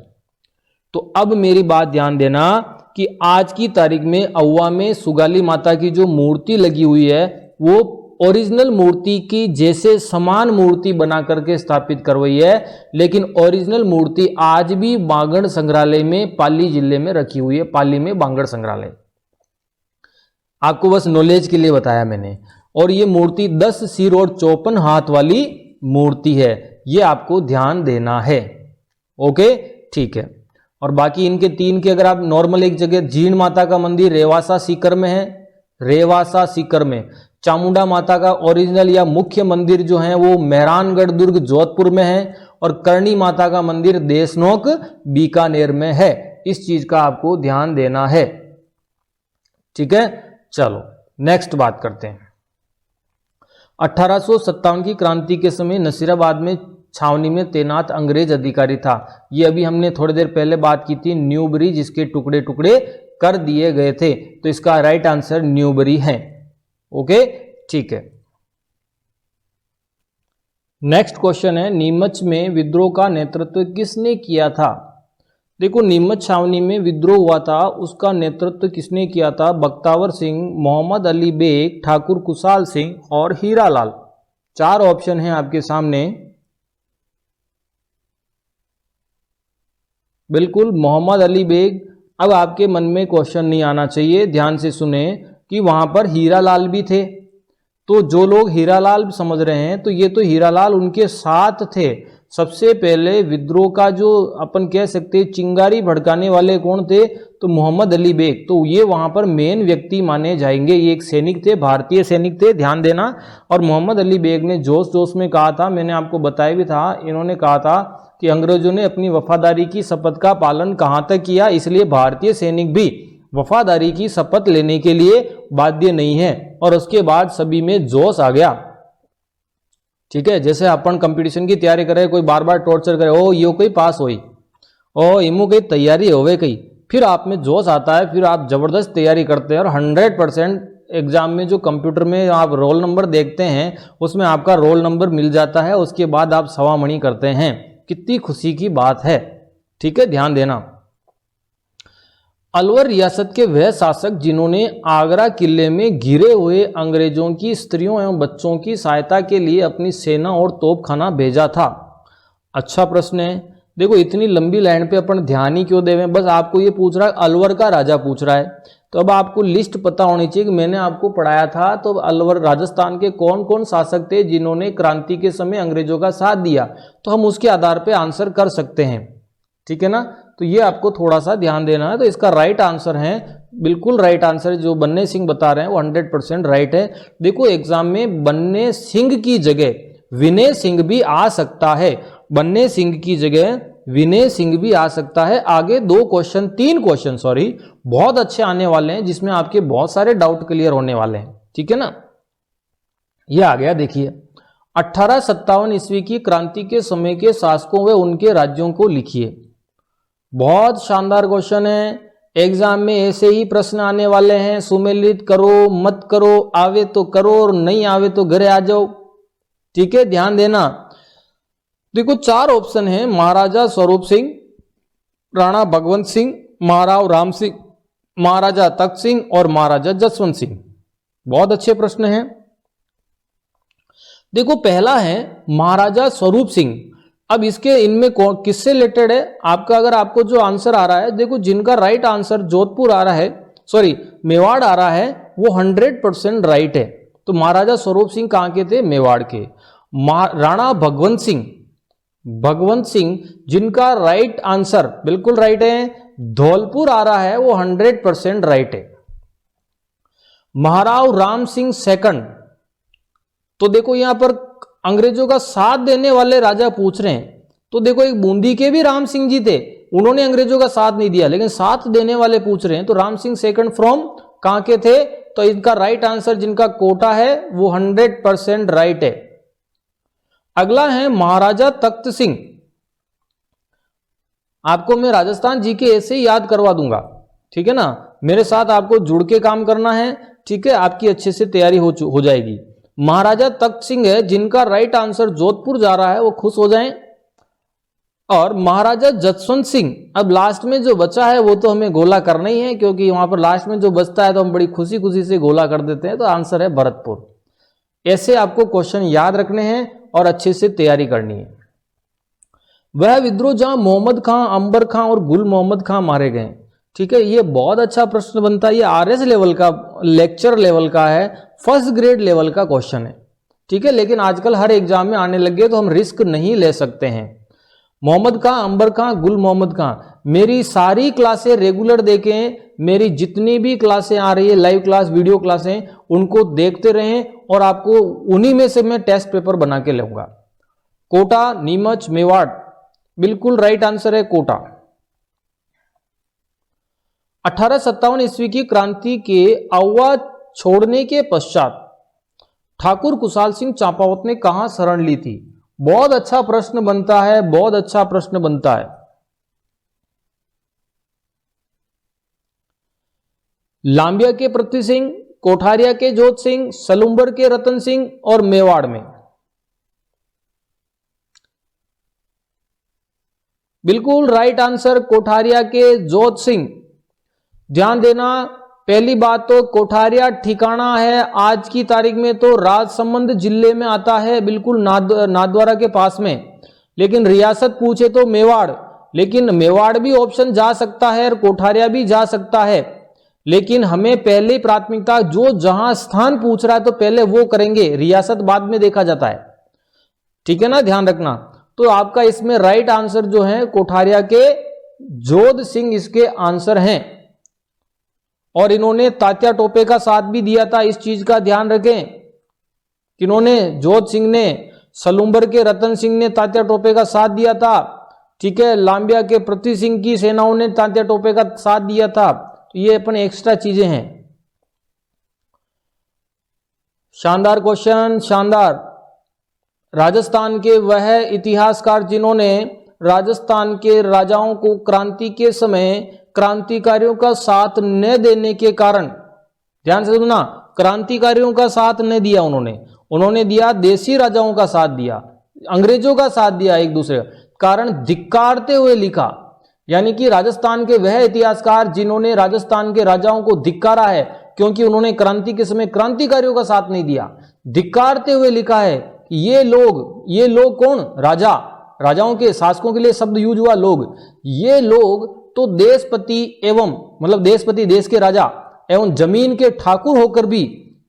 तो अब मेरी बात ध्यान देना कि आज की तारीख में आउवा में सुगाली माता की जो मूर्ति लगी हुई है वो ओरिजिनल मूर्ति की जैसे समान मूर्ति बना करके स्थापित करवाई है, लेकिन ओरिजिनल मूर्ति आज भी बांगड़ संग्रहालय में पाली जिले में रखी हुई है, पाली में बांगड़ संग्रहालय। आपको बस नॉलेज के लिए बताया मैंने। और ये मूर्ति 10 सिर और 54 हाथ वाली मूर्ति है, ये आपको ध्यान देना है। ओके, ठीक है। और बाकी इनके 3 के अगर आप नॉर्मल एक जगह जीण माता का मंदिर रेवासा सीकर में है, रेवासा सीकर में। चामुंडा माता का ओरिजिनल या मुख्य मंदिर जो है वो मेहरानगढ़ दुर्ग जोधपुर में है। और करणी माता का मंदिर देशनोक बीकानेर में है। इस चीज का आपको ध्यान देना है, ठीक है। चलो नेक्स्ट बात करते हैं। 1857 की क्रांति के समय नसीराबाद में छावनी में तैनात अंग्रेज अधिकारी था। ये अभी हमने थोड़ी देर पहले बात की थी, न्यूबरी, जिसके टुकड़े टुकड़े कर दिए गए थे। तो इसका राइट आंसर न्यूबरी है। ओके, ठीक है। नेक्स्ट क्वेश्चन है, नीमच में विद्रोह का नेतृत्व किसने किया था? देखो, नीमच छावनी में विद्रोह हुआ था, उसका नेतृत्व किसने किया था? बख्तावर सिंह, मोहम्मद अली बेग, ठाकुर कुशाल सिंह और हीरालाल। 4 ऑप्शन हैं आपके सामने। बिल्कुल मोहम्मद अली बेग। अब आपके मन में क्वेश्चन नहीं आना चाहिए, ध्यान से सुने कि वहां पर हीरालाल भी थे। तो जो लोग हीरालाल समझ रहे हैं, तो ये तो हीरालाल उनके साथ थे। सबसे पहले विद्रोह का जो अपन कह सकते चिंगारी भड़काने वाले कौन थे? तो मोहम्मद अली बेग। तो ये वहां पर मेन व्यक्ति माने जाएंगे। ये एक सैनिक थे, भारतीय सैनिक थे, ध्यान देना। और मोहम्मद अली बेग ने जोश जोश में कहा था, मैंने आपको बताया भी था, इन्होंने कहा था कि अंग्रेजों ने अपनी वफादारी की शपथ का पालन कहां तक किया, इसलिए भारतीय सैनिक भी वफादारी की शपथ लेने के लिए बाध्य नहीं है। और उसके बाद सभी में जोश आ गया, ठीक है। जैसे अपन कंपटीशन की तैयारी करे, कोई बार बार टॉर्चर करे, ओ यो कोई पास होई, ओ इमू कई तैयारी होवे कई, फिर आप में जोश आता है, फिर आप जबरदस्त तैयारी करते हैं और 100% एग्जाम में जो कंप्यूटर में आप रोल नंबर देखते हैं उसमें आपका रोल नंबर मिल जाता है। उसके बाद आप सवामणि करते हैं, कितनी खुशी की बात है, ठीक है, ध्यान देना। अलवर रियासत के वह शासक जिन्होंने आगरा किले में घिरे हुए अंग्रेजों की स्त्रियों एवं बच्चों की सहायता के लिए अपनी सेना और तोपखाना भेजा था। अच्छा प्रश्न है। देखो, इतनी लंबी लाइन पे अपन ध्यान ही क्यों देवें, बस आपको ये पूछ रहा है, अलवर का राजा पूछ रहा है। तो अब आपको लिस्ट पता होनी चाहिए कि मैंने आपको पढ़ाया था, तो अलवर राजस्थान के कौन कौन शासक थे जिन्होंने क्रांति के समय अंग्रेजों का साथ दिया, तो हम उसके आधार पर आंसर कर सकते हैं, ठीक है ना। तो ये आपको थोड़ा सा ध्यान देना है। तो इसका राइट आंसर है, बिल्कुल राइट आंसर जो बन्ने सिंह बता रहे हैं वो 100% राइट है। देखो, एग्जाम में बन्ने सिंह की जगह विनय सिंह भी आ सकता है, बन्ने सिंह की जगह विनय सिंह भी आ सकता है। आगे 3 क्वेश्चन सॉरी बहुत अच्छे आने वाले हैं, जिसमें आपके बहुत सारे डाउट क्लियर होने वाले हैं, ठीक है ना। ये आ गया, देखिए 1857 ईस्वी की क्रांति के समय के शासकों व उनके राज्यों को लिखिए। बहुत शानदार क्वेश्चन है, एग्जाम में ऐसे ही प्रश्न आने वाले हैं। सुमेलित करो मत करो, आवे तो करो और नहीं आवे तो घरे आ जाओ, ठीक है, ध्यान देना। देखो, 4 ऑप्शन है, महाराजा स्वरूप सिंह, राणा भगवंत सिंह, महाराव राम सिंह, महाराजा तख्त सिंह और महाराजा जसवंत सिंह। बहुत अच्छे प्रश्न हैं। देखो, पहला है महाराजा स्वरूप सिंह। अब इसके इनमें किससे रिलेटेड है आपका? अगर आपको जो आंसर आ रहा है, देखो जिनका राइट आंसर जोधपुर आ रहा है, सॉरी मेवाड़ आ रहा है, वो 100% राइट है। तो महाराजा स्वरूप सिंह कहां के थे? मेवाड़ के। राणा भगवंत सिंह जिनका राइट आंसर बिल्कुल राइट है, धौलपुर आ रहा है, वो 100% राइट है। महाराव राम सिंह सेकंड, तो देखो यहां पर अंग्रेजों का साथ देने वाले राजा पूछ रहे हैं, तो देखो एक बूंदी के भी राम सिंह जी थे, उन्होंने अंग्रेजों का साथ नहीं दिया, लेकिन साथ देने वाले पूछ रहे हैं। तो राम सिंह सेकंड फ्रॉम कहां के थे? तो इनका राइट आंसर जिनका कोटा है वो 100% राइट है। अगला है महाराजा तख्त सिंह। आपको मैं राजस्थान जी के ऐसे ही याद करवा दूंगा, ठीक है ना, मेरे साथ आपको जुड़ के काम करना है, ठीक है, आपकी अच्छे से तैयारी हो जाएगी। महाराजा तख्त सिंह है जिनका राइट आंसर जोधपुर जा रहा है, वो खुश हो जाएं। और महाराजा जसवंत सिंह, अब लास्ट में जो बचा है वो तो हमें गोला करना ही है, क्योंकि वहां पर लास्ट में जो बचता है तो हम बड़ी खुशी खुशी से गोला कर देते हैं। तो आंसर है भरतपुर। ऐसे आपको क्वेश्चन याद रखने हैं और अच्छे से तैयारी करनी है। वह विद्रोह जहां मोहम्मद खां, अंबर खां और गुल मोहम्मद खां मारे गए, ठीक है, ये बहुत अच्छा प्रश्न बनता है, ये आरएस लेवल का, लेक्चर लेवल का है, फर्स्ट ग्रेड लेवल का क्वेश्चन है। ठीक है, लेकिन आजकल हर एग्जाम में आने लगे तो हम रिस्क नहीं ले सकते हैं। मोहम्मद खां, अंबर खां, गुल मोहम्मद खां, मेरी सारी क्लासें रेगुलर देखें, मेरी जितनी भी क्लासें आ रही है, लाइव क्लास, वीडियो क्लासें, उनको देखते रहें और आपको उन्हीं में से मैं टेस्ट पेपर बना के लूंगा। कोटा, नीमच, मेवाड़, बिल्कुल राइट आंसर है कोटा। 1857 ईस्वी की क्रांति के अव्वा छोड़ने के पश्चात ठाकुर कुशाल सिंह चांपावत ने कहां शरण ली थी? बहुत अच्छा प्रश्न बनता है, बहुत अच्छा प्रश्न बनता है। लांबिया के पृथ्वी सिंह, कोठारिया के जोत सिंह, सलुम्बर के रतन सिंह और मेवाड़ में? बिल्कुल राइट आंसर कोठारिया के जोत सिंह। ध्यान देना, पहली बात तो कोठारिया ठिकाना है आज की तारीख में तो राजसमंद जिले में आता है, बिल्कुल नाथद्वारा के पास में। लेकिन रियासत पूछे तो मेवाड़, लेकिन मेवाड़ भी ऑप्शन जा सकता है और कोठारिया भी जा सकता है, लेकिन हमें पहले प्राथमिकता जो जहां स्थान पूछ रहा है तो पहले वो करेंगे, रियासत बाद में देखा जाता है। ठीक है ना, ध्यान रखना। तो आपका इसमें राइट आंसर जो है कोठारिया के जोध सिंह इसके आंसर हैं। और इन्होंने तात्या टोपे का साथ भी दिया था, इस चीज का ध्यान रखें। किन्होंने? जोध सिंह ने, सलुम्बर के रतन सिंह ने तात्या टोपे का साथ दिया था। ठीक है, लांबिया के पृथ्वी सिंह की सेनाओं ने तात्या टोपे का साथ दिया था। तो ये अपने एक्स्ट्रा चीजें हैं। शानदार क्वेश्चन, शानदार। राजस्थान के वह इतिहासकार जिन्होंने राजस्थान के राजाओं को क्रांति के समय क्रांतिकारियों का साथ न देने के कारण, ध्यान से सुनना, क्रांतिकारियों का साथ न दिया उन्होंने दिया देसी राजाओं का साथ दिया, अंग्रेजों का साथ दिया एक दूसरे कारण धिक्कारते हुए लिखा। यानी कि राजस्थान के वह इतिहासकार जिन्होंने राजस्थान के राजाओं को धिक्कारा है, क्योंकि उन्होंने क्रांति के समय क्रांतिकारियों का साथ नहीं दिया, धिक्कारते हुए लिखा है कि ये लोग कौन? राजाओं के, शासकों के लिए शब्द यूज हुआ लोग। ये लोग तो देशपति एवं, मतलब देशपति देश के राजा एवं जमीन के ठाकुर होकर भी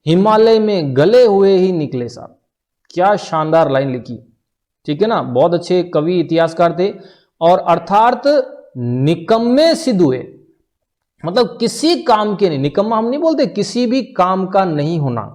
हिमालय में गले हुए ही निकले। साहब क्या शानदार लाइन लिखी। ठीक है ना, बहुत अच्छे कवि इतिहासकार थे। और अर्थात निकम्मे सिद्ध हुए, मतलब किसी काम के नहीं, निकम्मा हम नहीं बोलते, किसी भी काम का नहीं होना।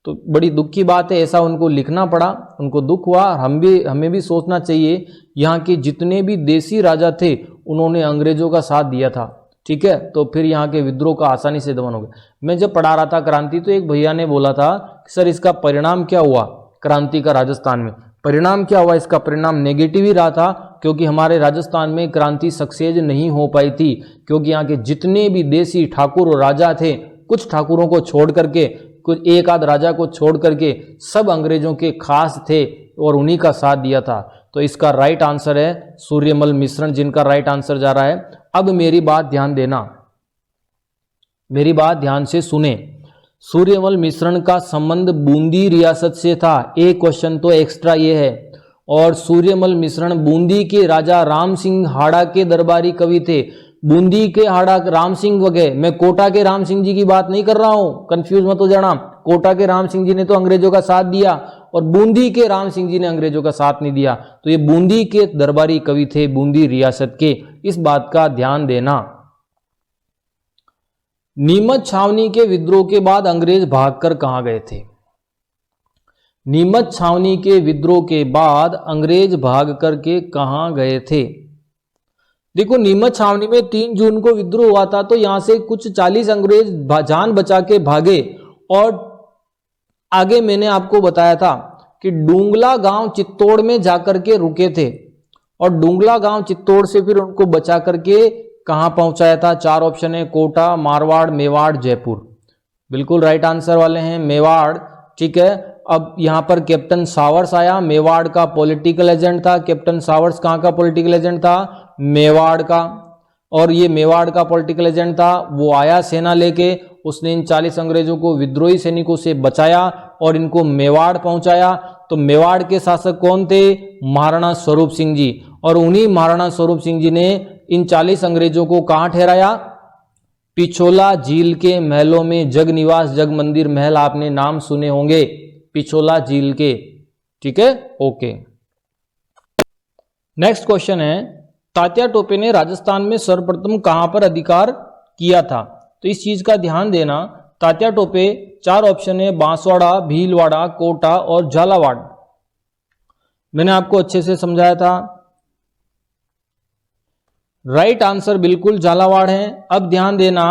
तो बड़ी दुख की बात है, ऐसा उनको लिखना पड़ा, उनको दुख हुआ। हमें भी सोचना चाहिए, यहाँ के जितने भी देसी राजा थे उन्होंने अंग्रेजों का साथ दिया था। ठीक है, तो फिर यहाँ के विद्रोह का आसानी से दमन हो गया। मैं जब पढ़ा रहा था क्रांति तो एक भैया ने बोला था सर इसका परिणाम क्या हुआ क्रांति का राजस्थान में? परिणाम क्या हुआ? इसका परिणाम नेगेटिव ही रहा था, क्योंकि हमारे राजस्थान में क्रांति सक्सेस नहीं हो पाई थी, क्योंकि यहाँ के जितने भी देसी ठाकुर और राजा थे, कुछ ठाकुरों को छोड़ करके, कुछ एक आध राजा को छोड़ करके सब अंग्रेजों के खास थे और उन्हीं का साथ दिया था। तो इसका राइट आंसर है सूर्यमल मिश्रण, जिनका राइट आंसर जा रहा है। अब मेरी बात ध्यान देना, मेरी बात ध्यान से सुने। सूर्यमल मिश्रण का संबंध बूंदी रियासत से था, एक क्वेश्चन तो एक्स्ट्रा ये है। और सूर्यमल मिश्रण बूंदी के राजा राम सिंह हाड़ा के दरबारी कवि थे। बूंदी के हाड़ा राम सिंह वगैरह, मैं कोटा के राम सिंह जी की बात नहीं कर रहा हूं, कंफ्यूज मत हो जाना। कोटा के राम सिंह जी ने तो अंग्रेजों का साथ दिया और बूंदी के राम सिंह जी ने अंग्रेजों का साथ नहीं दिया। तो ये बूंदी के दरबारी कवि थे, बूंदी रियासत के, इस बात का ध्यान देना। नीमच छावनी के विद्रोह के बाद अंग्रेज भागकर कहां गए थे? नीमच छावनी के विद्रोह के बाद अंग्रेज भाग करके कहां गए थे? देखो, नीमच छावनी में 3 जून को विद्रोह हुआ था, तो यहां से कुछ 40 अंग्रेज जान बचा के भागे। और आगे मैंने आपको बताया था कि डूंगला गांव चित्तौड़ में जाकर के रुके थे, और डूंगला गांव चित्तौड़ से फिर उनको बचा करके कहां पहुंचाया था? 4 ऑप्शन है, कोटा, मारवाड़, मेवाड़, जयपुर। बिल्कुल राइट आंसर वाले हैं मेवाड़। ठीक है, अब यहां पर कैप्टन सावर्स आया, मेवाड़ का पॉलिटिकल एजेंट था। कैप्टन सावर्स कहां का पॉलिटिकल एजेंट था? मेवाड़ का। और ये मेवाड़ का पॉलिटिकल एजेंट था, वो आया सेना लेके, उसने इन 40 अंग्रेजों को विद्रोही सैनिकों से बचाया और इनको मेवाड़ पहुंचाया। तो मेवाड़ के शासक कौन थे? महाराणा स्वरूप सिंह जी। और उन्हीं महाराणा स्वरूप सिंह जी ने इन 40 अंग्रेजों को कहां ठहराया? पिछोला झील के महलों में जगनिवास जगमंदिर महल आपने नाम सुने होंगे, पिछोला झील के। ठीक है, ओके। नेक्स्ट क्वेश्चन है, तात्या टोपे ने राजस्थान में सर्वप्रथम कहां पर अधिकार किया था? तो इस चीज का ध्यान देना, तात्या टोपे 4 ऑप्शन है, बांसवाड़ा, भीलवाड़ा, कोटा और झालावाड़। मैंने आपको अच्छे से समझाया था। राइट आंसर बिल्कुल झालावाड़ है। अब ध्यान देना,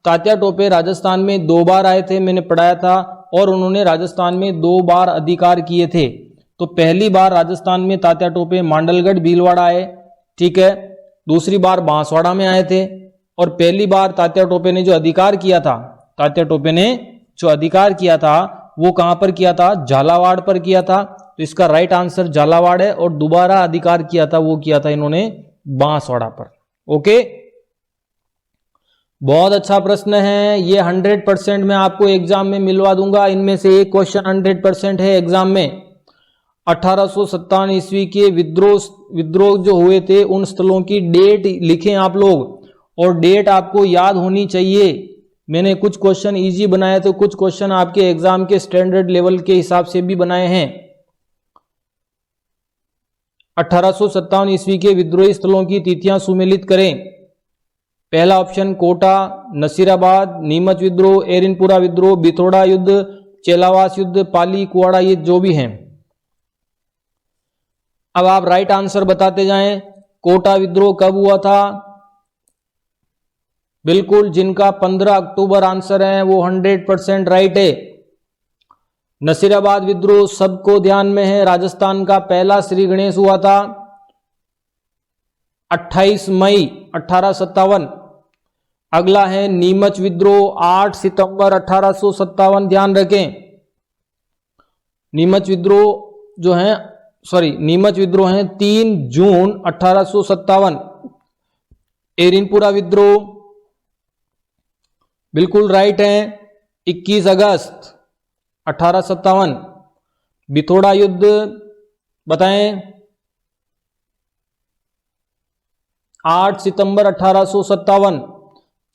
तात्या टोपे राजस्थान में 2 बार आए थे, मैंने पढ़ाया था, और उन्होंने राजस्थान में 2 बार अधिकार किए थे। तो पहली बार राजस्थान में तात्या टोपे मांडलगढ़ भीलवाड़ा आए, ठीक है। दूसरी बार बांसवाड़ा में आए थे, और पहली बार तात्या टोपे ने जो अधिकार किया था, तात्या टोपे ने जो अधिकार किया था वो कहां पर किया था? झालावाड़ पर किया था। तो इसका राइट आंसर झालावाड़ है, और दोबारा अधिकार किया था वो किया था इन्होंने बांसवाड़ा पर। ओके, बहुत अच्छा प्रश्न है ये। 100% मैं आपको एग्जाम में मिलवा दूंगा। इनमें से एक क्वेश्चन 100% है एग्जाम में। 1857 ईस्वी के विद्रोह जो हुए थे उन स्थलों की डेट लिखें आप लोग, और डेट आपको याद होनी चाहिए। मैंने कुछ क्वेश्चन इजी बनाए तो कुछ क्वेश्चन आपके एग्जाम के स्टैंडर्ड लेवल के हिसाब से भी बनाए हैं। 1857 ईस्वी के विद्रोही स्थलों की तिथियां सुमेलित करें। पहला ऑप्शन कोटा, नसीराबाद, नीमच विद्रोह, एरिनपुरा विद्रोह, बिथोड़ा युद्ध, चेलावास युद्ध, पाली, कुआड़ा, ये जो भी हैं। अब आप राइट आंसर बताते जाएं। कोटा विद्रोह कब हुआ था? बिल्कुल, जिनका 15 अक्टूबर आंसर है वो 100% राइट है। नसीराबाद विद्रोह सबको ध्यान में है, राजस्थान का पहला श्री गणेश हुआ था 28 मई 1857। अगला है नीमच विद्रोह 8 सितंबर 1857, ध्यान रखें। नीमच विद्रोह जो है, नीमच विद्रोह है 3 जून 1857। एरिनपुरा विद्रोह बिल्कुल राइट है, 21 अगस्त 1857। बिथोड़ा युद्ध बताएं, 8 सितंबर 1857।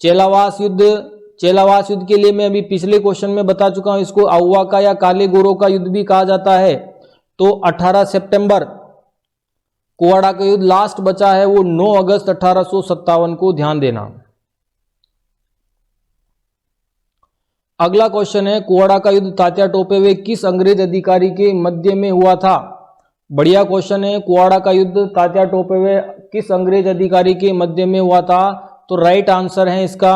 चेलावास युद्ध के लिए मैं अभी पिछले क्वेश्चन में बता चुका हूं, इसको अहुआ का या काले गोरों का युद्ध भी कहा जाता है। तो 18 सितंबर। कुआड़ा का युद्ध लास्ट बचा है वो 9 अगस्त 1857 को, ध्यान देना। अगला क्वेश्चन है, कुआड़ा का युद्ध तात्या टोपे व किस अंग्रेज अधिकारी के मध्य में हुआ था? बढ़िया क्वेश्चन है। कुआड़ा का युद्ध तात्या टोपे व किस अंग्रेज अधिकारी के मध्य में हुआ था? तो राइट आंसर है इसका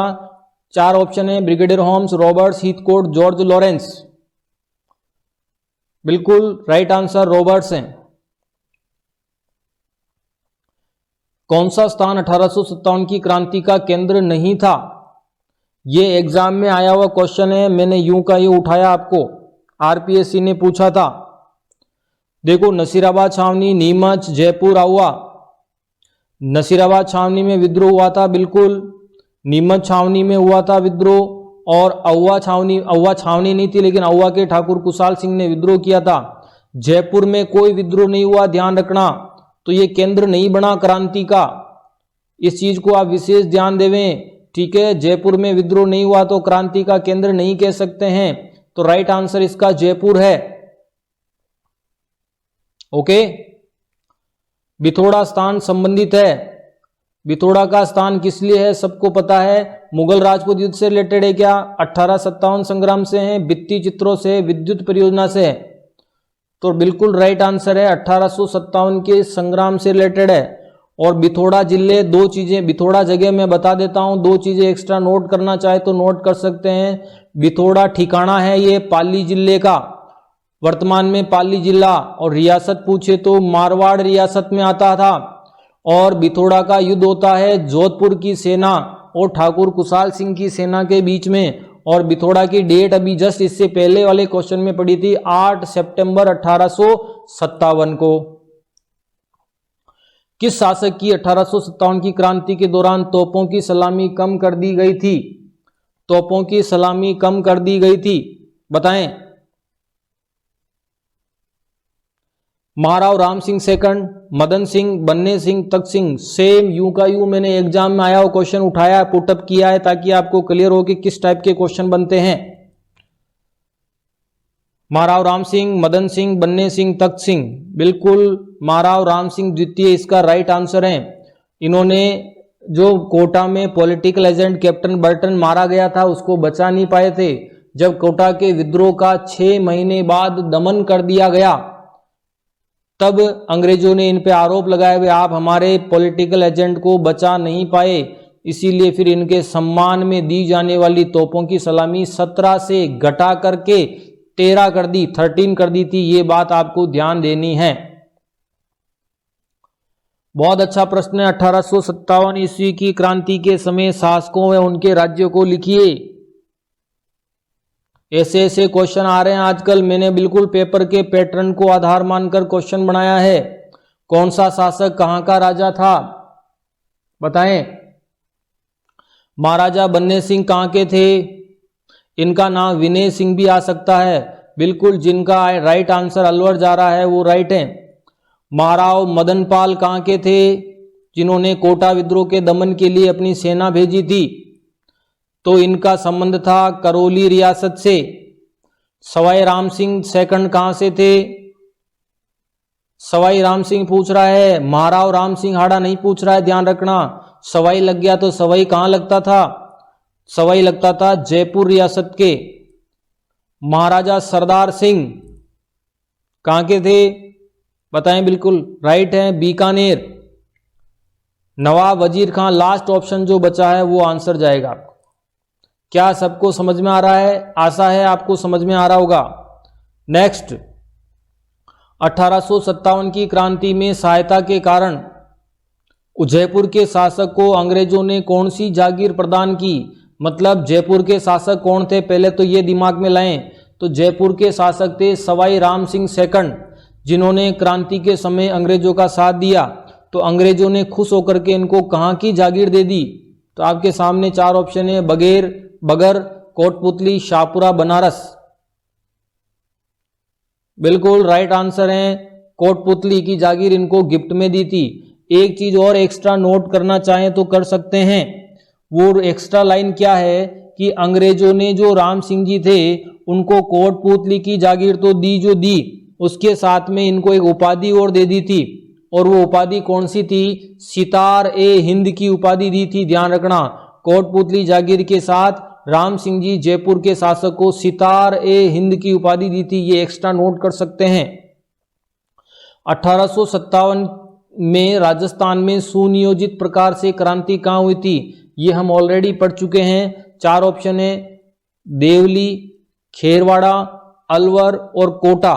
4 ऑप्शन है, brigadier Holmes, Roberts, Heathcote, George Lawrence. बिल्कुल राइट आंसर रॉबर्ट्स है। कौन सा स्थान 1857 की क्रांति का केंद्र नहीं था? ये एग्जाम में आया हुआ क्वेश्चन है, मैंने यूं का यूं उठाया, आपको आरपीएससी ने पूछा था। देखो, नसीराबाद छावनी, नीमच, जयपुर, अहुआ। नसीराबाद छावनी में विद्रोह हुआ था, बिल्कुल। नीमच छावनी में हुआ था विद्रोह, और अहुआ छावनी नहीं थी, लेकिन अहुआ के ठाकुर कुशाल सिंह ने विद्रोह किया था। जयपुर में कोई विद्रोह नहीं हुआ, ध्यान रखना। तो ये केंद्र नहीं बना क्रांति का, इस चीज को आप विशेष ध्यान देवें, ठीक है। जयपुर में विद्रोह नहीं हुआ तो क्रांति का केंद्र नहीं कह सकते हैं। तो राइट आंसर इसका जयपुर है। ओके। बिथोड़ा स्थान संबंधित है। बिथोड़ा का स्थान किस लिए है? सबको पता है, मुगल राजपूत युद्ध से रिलेटेड है क्या? 1857 संग्राम से है, भित्ति चित्रों से, विद्युत परियोजना से है। तो बिल्कुल राइट आंसर है 1857 के संग्राम से रिलेटेड है। और बिथोड़ा जिले, 2 चीजें बिथोड़ा जगह मैं बता देता हूं, 2 चीजें एक्स्ट्रा नोट करना चाहे तो नोट कर सकते हैं। बिथोड़ा ठिकाना है ये पाली जिले का, वर्तमान में पाली जिला, और रियासत पूछे तो मारवाड़ रियासत में आता था। और बिथोड़ा का युद्ध होता है जोधपुर की सेना और ठाकुर कुशाल सिंह की सेना के बीच में। और बिथोड़ा की डेट अभी जस्ट इससे पहले वाले क्वेश्चन में पड़ी थी, 8 सितंबर 1857 को। किस शासक की 1857 की क्रांति के दौरान तोपों की सलामी कम कर दी गई थी? तोपों की सलामी कम कर दी गई थी, बताएं। महाराव राम सिंह सेकंड, मदन सिंह, बन्ने सिंह, तख्त सिंह। सेम यू का यू मैंने एग्जाम में आया वो क्वेश्चन उठाया, पुटअप किया है ताकि आपको क्लियर हो कि किस टाइप के क्वेश्चन बनते हैं। महाराव राम सिंह, मदन सिंह, बन्ने सिंह, तख्त सिंह। बिल्कुल महाराव राम सिंह द्वितीय इसका राइट आंसर है। इन्होंने जो कोटा में पॉलिटिकल एजेंट कैप्टन बर्टन मारा गया था उसको बचा नहीं पाए थे। जब कोटा के विद्रोह का 6 महीने बाद दमन कर दिया गया तब अंग्रेजों ने इन पे आरोप लगाए हुए आप हमारे पॉलिटिकल एजेंट को बचा नहीं पाए, इसीलिए फिर इनके सम्मान में दी जाने वाली तोपों की सलामी 17 से घटा करके 13 कर दी, 13 कर दी थी। ये बात आपको ध्यान देनी है। बहुत अच्छा प्रश्न है। 1857 ईस्वी की क्रांति के समय शासकों व उनके राज्यों को लिखिए। ऐसे ऐसे क्वेश्चन आ रहे हैं आजकल, मैंने बिल्कुल पेपर के पैटर्न को आधार मानकर क्वेश्चन बनाया है। कौन सा शासक कहां का राजा था बताएं। महाराजा बन्ने सिंह कहां के थे? इनका नाम विनय सिंह भी आ सकता है। बिल्कुल जिनका राइट आंसर अलवर जा रहा है वो राइट है। महाराव मदन पाल कहां के थे? जिन्होंने कोटा विद्रोह के दमन के लिए अपनी सेना भेजी थी, तो इनका संबंध था करौली रियासत से। सवाई राम सिंह सेकंड कहां से थे? सवाई राम सिंह पूछ रहा है, महाराव राम सिंह हाड़ा नहीं पूछ रहा है, ध्यान रखना। सवाई लग गया तो सवाई कहां लगता था? सवाई लगता था जयपुर रियासत के। महाराजा सरदार सिंह कहां के थे बताएं। बिल्कुल राइट है, बीकानेर। नवाब वजीर खान लास्ट ऑप्शन जो बचा है वो आंसर जाएगा। क्या सबको समझ में आ रहा है? आशा है आपको समझ में आ रहा होगा। नेक्स्ट, 1857 की क्रांति में सहायता के कारण जयपुर के शासक को अंग्रेजों ने कौन सी जागीर प्रदान की? मतलब जयपुर के शासक कौन थे पहले तो ये दिमाग में लाएं। तो जयपुर के शासक थे सवाई राम सिंह सेकंड, जिन्होंने क्रांति के समय अंग्रेजों का साथ दिया। तो अंग्रेजों ने खुश होकर के इनको कहां की जागीर दे दी? तो आपके सामने 4 ऑप्शन है, बगर, कोटपुतली, शाहपुरा, बनारस। बिल्कुल राइट आंसर है, कोटपुतली की जागीर इनको गिफ्ट में दी थी। एक चीज और एक्स्ट्रा नोट करना चाहें तो कर सकते हैं। वो एक्स्ट्रा लाइन क्या है कि अंग्रेजों ने जो राम सिंह जी थे उनको कोटपुतली की जागीर तो दी जो दी, उसके साथ में इनको एक उपाधि और दे दी थी। और वो उपाधि कौन सी थी? सितार ए हिंद की उपाधि दी थी, ध्यान रखना। कोटपुतली जागीर के साथ राम सिंह जी जयपुर के शासक को सितार ए हिंद की उपाधि दी थी, ये एक्स्ट्रा नोट कर सकते हैं। 1857 में राजस्थान में सुनियोजित प्रकार से क्रांति कहां हुई थी? ये हम ऑलरेडी पढ़ चुके हैं। 4 ऑप्शन है, देवली, खेरवाड़ा, अलवर और कोटा।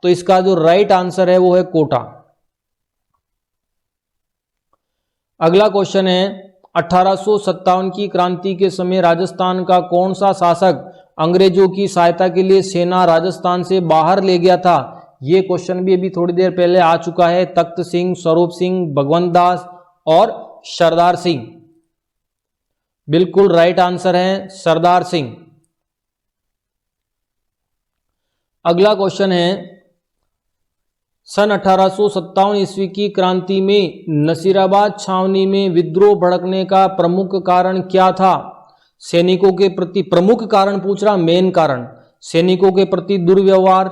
तो इसका जो राइट आंसर है वो है कोटा। अगला क्वेश्चन है, 1857 की क्रांति के समय राजस्थान का कौन सा शासक अंग्रेजों की सहायता के लिए सेना राजस्थान से बाहर ले गया था? ये क्वेश्चन भी अभी थोड़ी देर पहले आ चुका है। तख्त सिंह, स्वरूप सिंह, भगवंत दास और सरदार सिंह। बिल्कुल राइट आंसर है सरदार सिंह। अगला क्वेश्चन है, सन 1857 ईस्वी की क्रांति में नसीराबाद छावनी में विद्रोह भड़कने का प्रमुख कारण क्या था? सैनिकों के प्रति प्रमुख कारण पूछ रहा, मेन कारण सैनिकों के प्रति दुर्व्यवहार,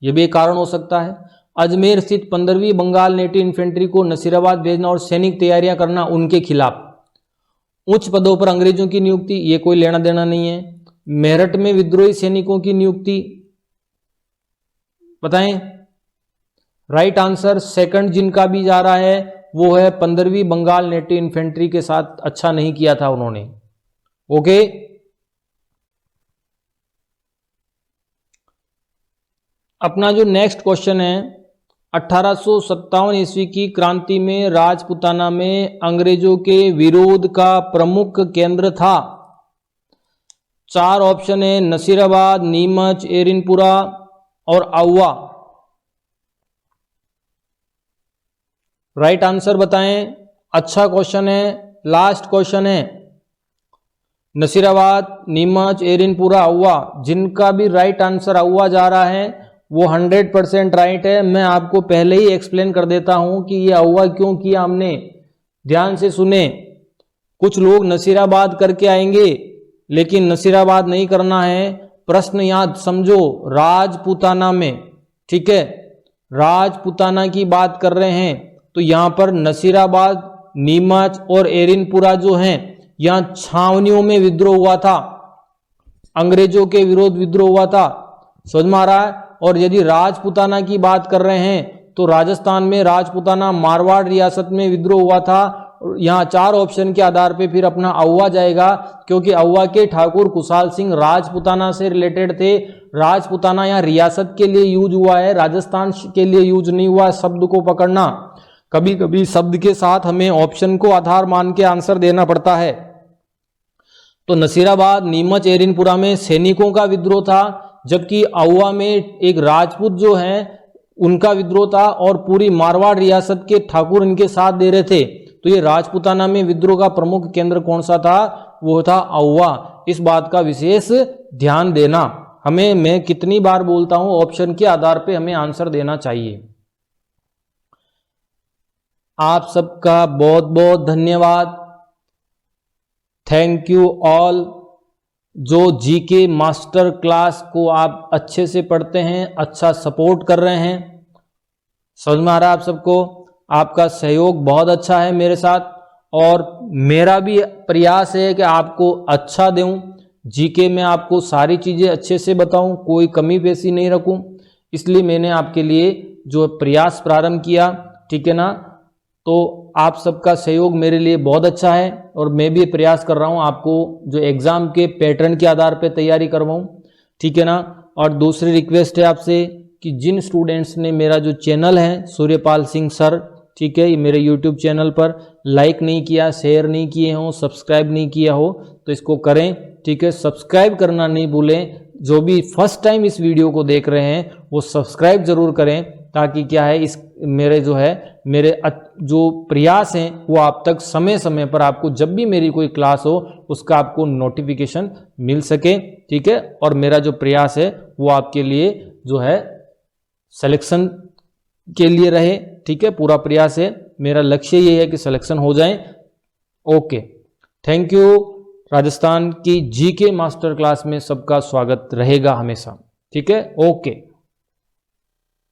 यह भी एक कारण हो सकता है। अजमेर स्थित 15वीं बंगाल नेटिव इन्फेंट्री को नसीराबाद भेजना और सैनिक तैयारियां करना उनके खिलाफ। उच्च पदों पर अंग्रेजों की नियुक्ति, ये कोई लेना देना नहीं है। मेरठ में विद्रोही सैनिकों की नियुक्ति बताएं। राइट आंसर सेकंड जिनका भी जा रहा है वो है 15वीं बंगाल नेटिव इन्फेंट्री के साथ अच्छा नहीं किया था उन्होंने। ओके, अपना जो नेक्स्ट क्वेश्चन है, 1857 ईस्वी की क्रांति में राजपुताना में अंग्रेजों के विरोध का प्रमुख केंद्र था। 4 ऑप्शन है, नसीराबाद, नीमच, एरिनपुरा और आउवा। राइट आंसर बताएं। अच्छा क्वेश्चन है, लास्ट क्वेश्चन है। नसीराबाद, नीमच, एरिनपुरा, आउवा, जिनका भी राइट आंसर आउवा जा रहा है वो 100% राइट है। मैं आपको पहले ही एक्सप्लेन कर देता हूं कि ये अव्वा क्यों किया हमने। ध्यान से सुने। कुछ लोग नसीराबाद करके आएंगे, लेकिन नसीराबाद नहीं करना है। प्रश्न याद समझो, राजपूताना में, ठीक है, राजपूताना की बात कर रहे हैं तो यहां पर नसीराबाद, नीमच और एरिनपुरा जो हैं, यहां छावनियों में विद्रोह हुआ था, अंग्रेजों के विरोध विद्रोह हुआ था। समझ में आ रहा है। और यदि राजपूताना की बात कर रहे हैं तो राजस्थान में राजपूताना मारवाड़ रियासत में विद्रोह हुआ था। यहां 4 ऑप्शन के आधार पे फिर अपना अव्वा जाएगा, क्योंकि अव्वा के ठाकुर कुशाल सिंह राजपूताना से रिलेटेड थे। राजपूताना यहां रियासत के लिए यूज हुआ है, राजस्थान के लिए यूज नहीं हुआ। शब्द को पकड़ना, कभी कभी शब्द के साथ हमें ऑप्शन को आधार मान के आंसर देना पड़ता है। तो नसीराबाद, नीमच, एरिनपुरा में सैनिकों का विद्रोह था, जबकि अव्वा में एक राजपूत जो हैं उनका विद्रोह था और पूरी मारवाड़ रियासत के ठाकुर इनके साथ दे रहे थे। तो ये राजपूताना में विद्रोह का प्रमुख केंद्र कौन सा था? वो था अव्वा। इस बात का विशेष ध्यान देना। हमें, मैं कितनी बार बोलता हूं, ऑप्शन के आधार पे हमें आंसर देना चाहिए। आप सबका बहुत बहुत धन्यवाद। Thank you all. जो जीके मास्टर क्लास को आप अच्छे से पढ़ते हैं, अच्छा सपोर्ट कर रहे हैं, समझ में आ रहा है आप सबको। आपका सहयोग बहुत अच्छा है मेरे साथ, और मेरा भी प्रयास है कि आपको अच्छा दूं। जीके में आपको सारी चीज़ें अच्छे से बताऊं, कोई कमी पेशी नहीं रखूं। इसलिए मैंने आपके लिए जो प्रयास प्रारंभ किया, ठीक है ना। तो आप सबका सहयोग मेरे लिए बहुत अच्छा है, और मैं भी प्रयास कर रहा हूं आपको जो एग्ज़ाम के पैटर्न के आधार पर तैयारी करवाऊं, ठीक है ना। और दूसरी रिक्वेस्ट है आपसे कि जिन स्टूडेंट्स ने मेरा जो चैनल है सूर्यपाल सिंह सर, ठीक है, ये मेरे यूट्यूब चैनल पर लाइक नहीं किया, शेयर नहीं किए हो, सब्सक्राइब नहीं किया हो, तो इसको करें, ठीक है। सब्सक्राइब करना नहीं भूलें। जो भी फर्स्ट टाइम इस वीडियो को देख रहे हैं वो सब्सक्राइब जरूर करें, ताकि क्या है, इस मेरे जो है मेरे जो प्रयास हैं वो आप तक समय समय पर, आपको जब भी मेरी कोई क्लास हो उसका आपको नोटिफिकेशन मिल सके, ठीक है। और मेरा जो प्रयास है वो आपके लिए जो है सिलेक्शन के लिए रहे, ठीक है। पूरा प्रयास है, मेरा लक्ष्य ये है कि सिलेक्शन हो जाए। Okay, thank you. राजस्थान की जीके मास्टर क्लास में सबका स्वागत रहेगा हमेशा, ठीक है। ओके।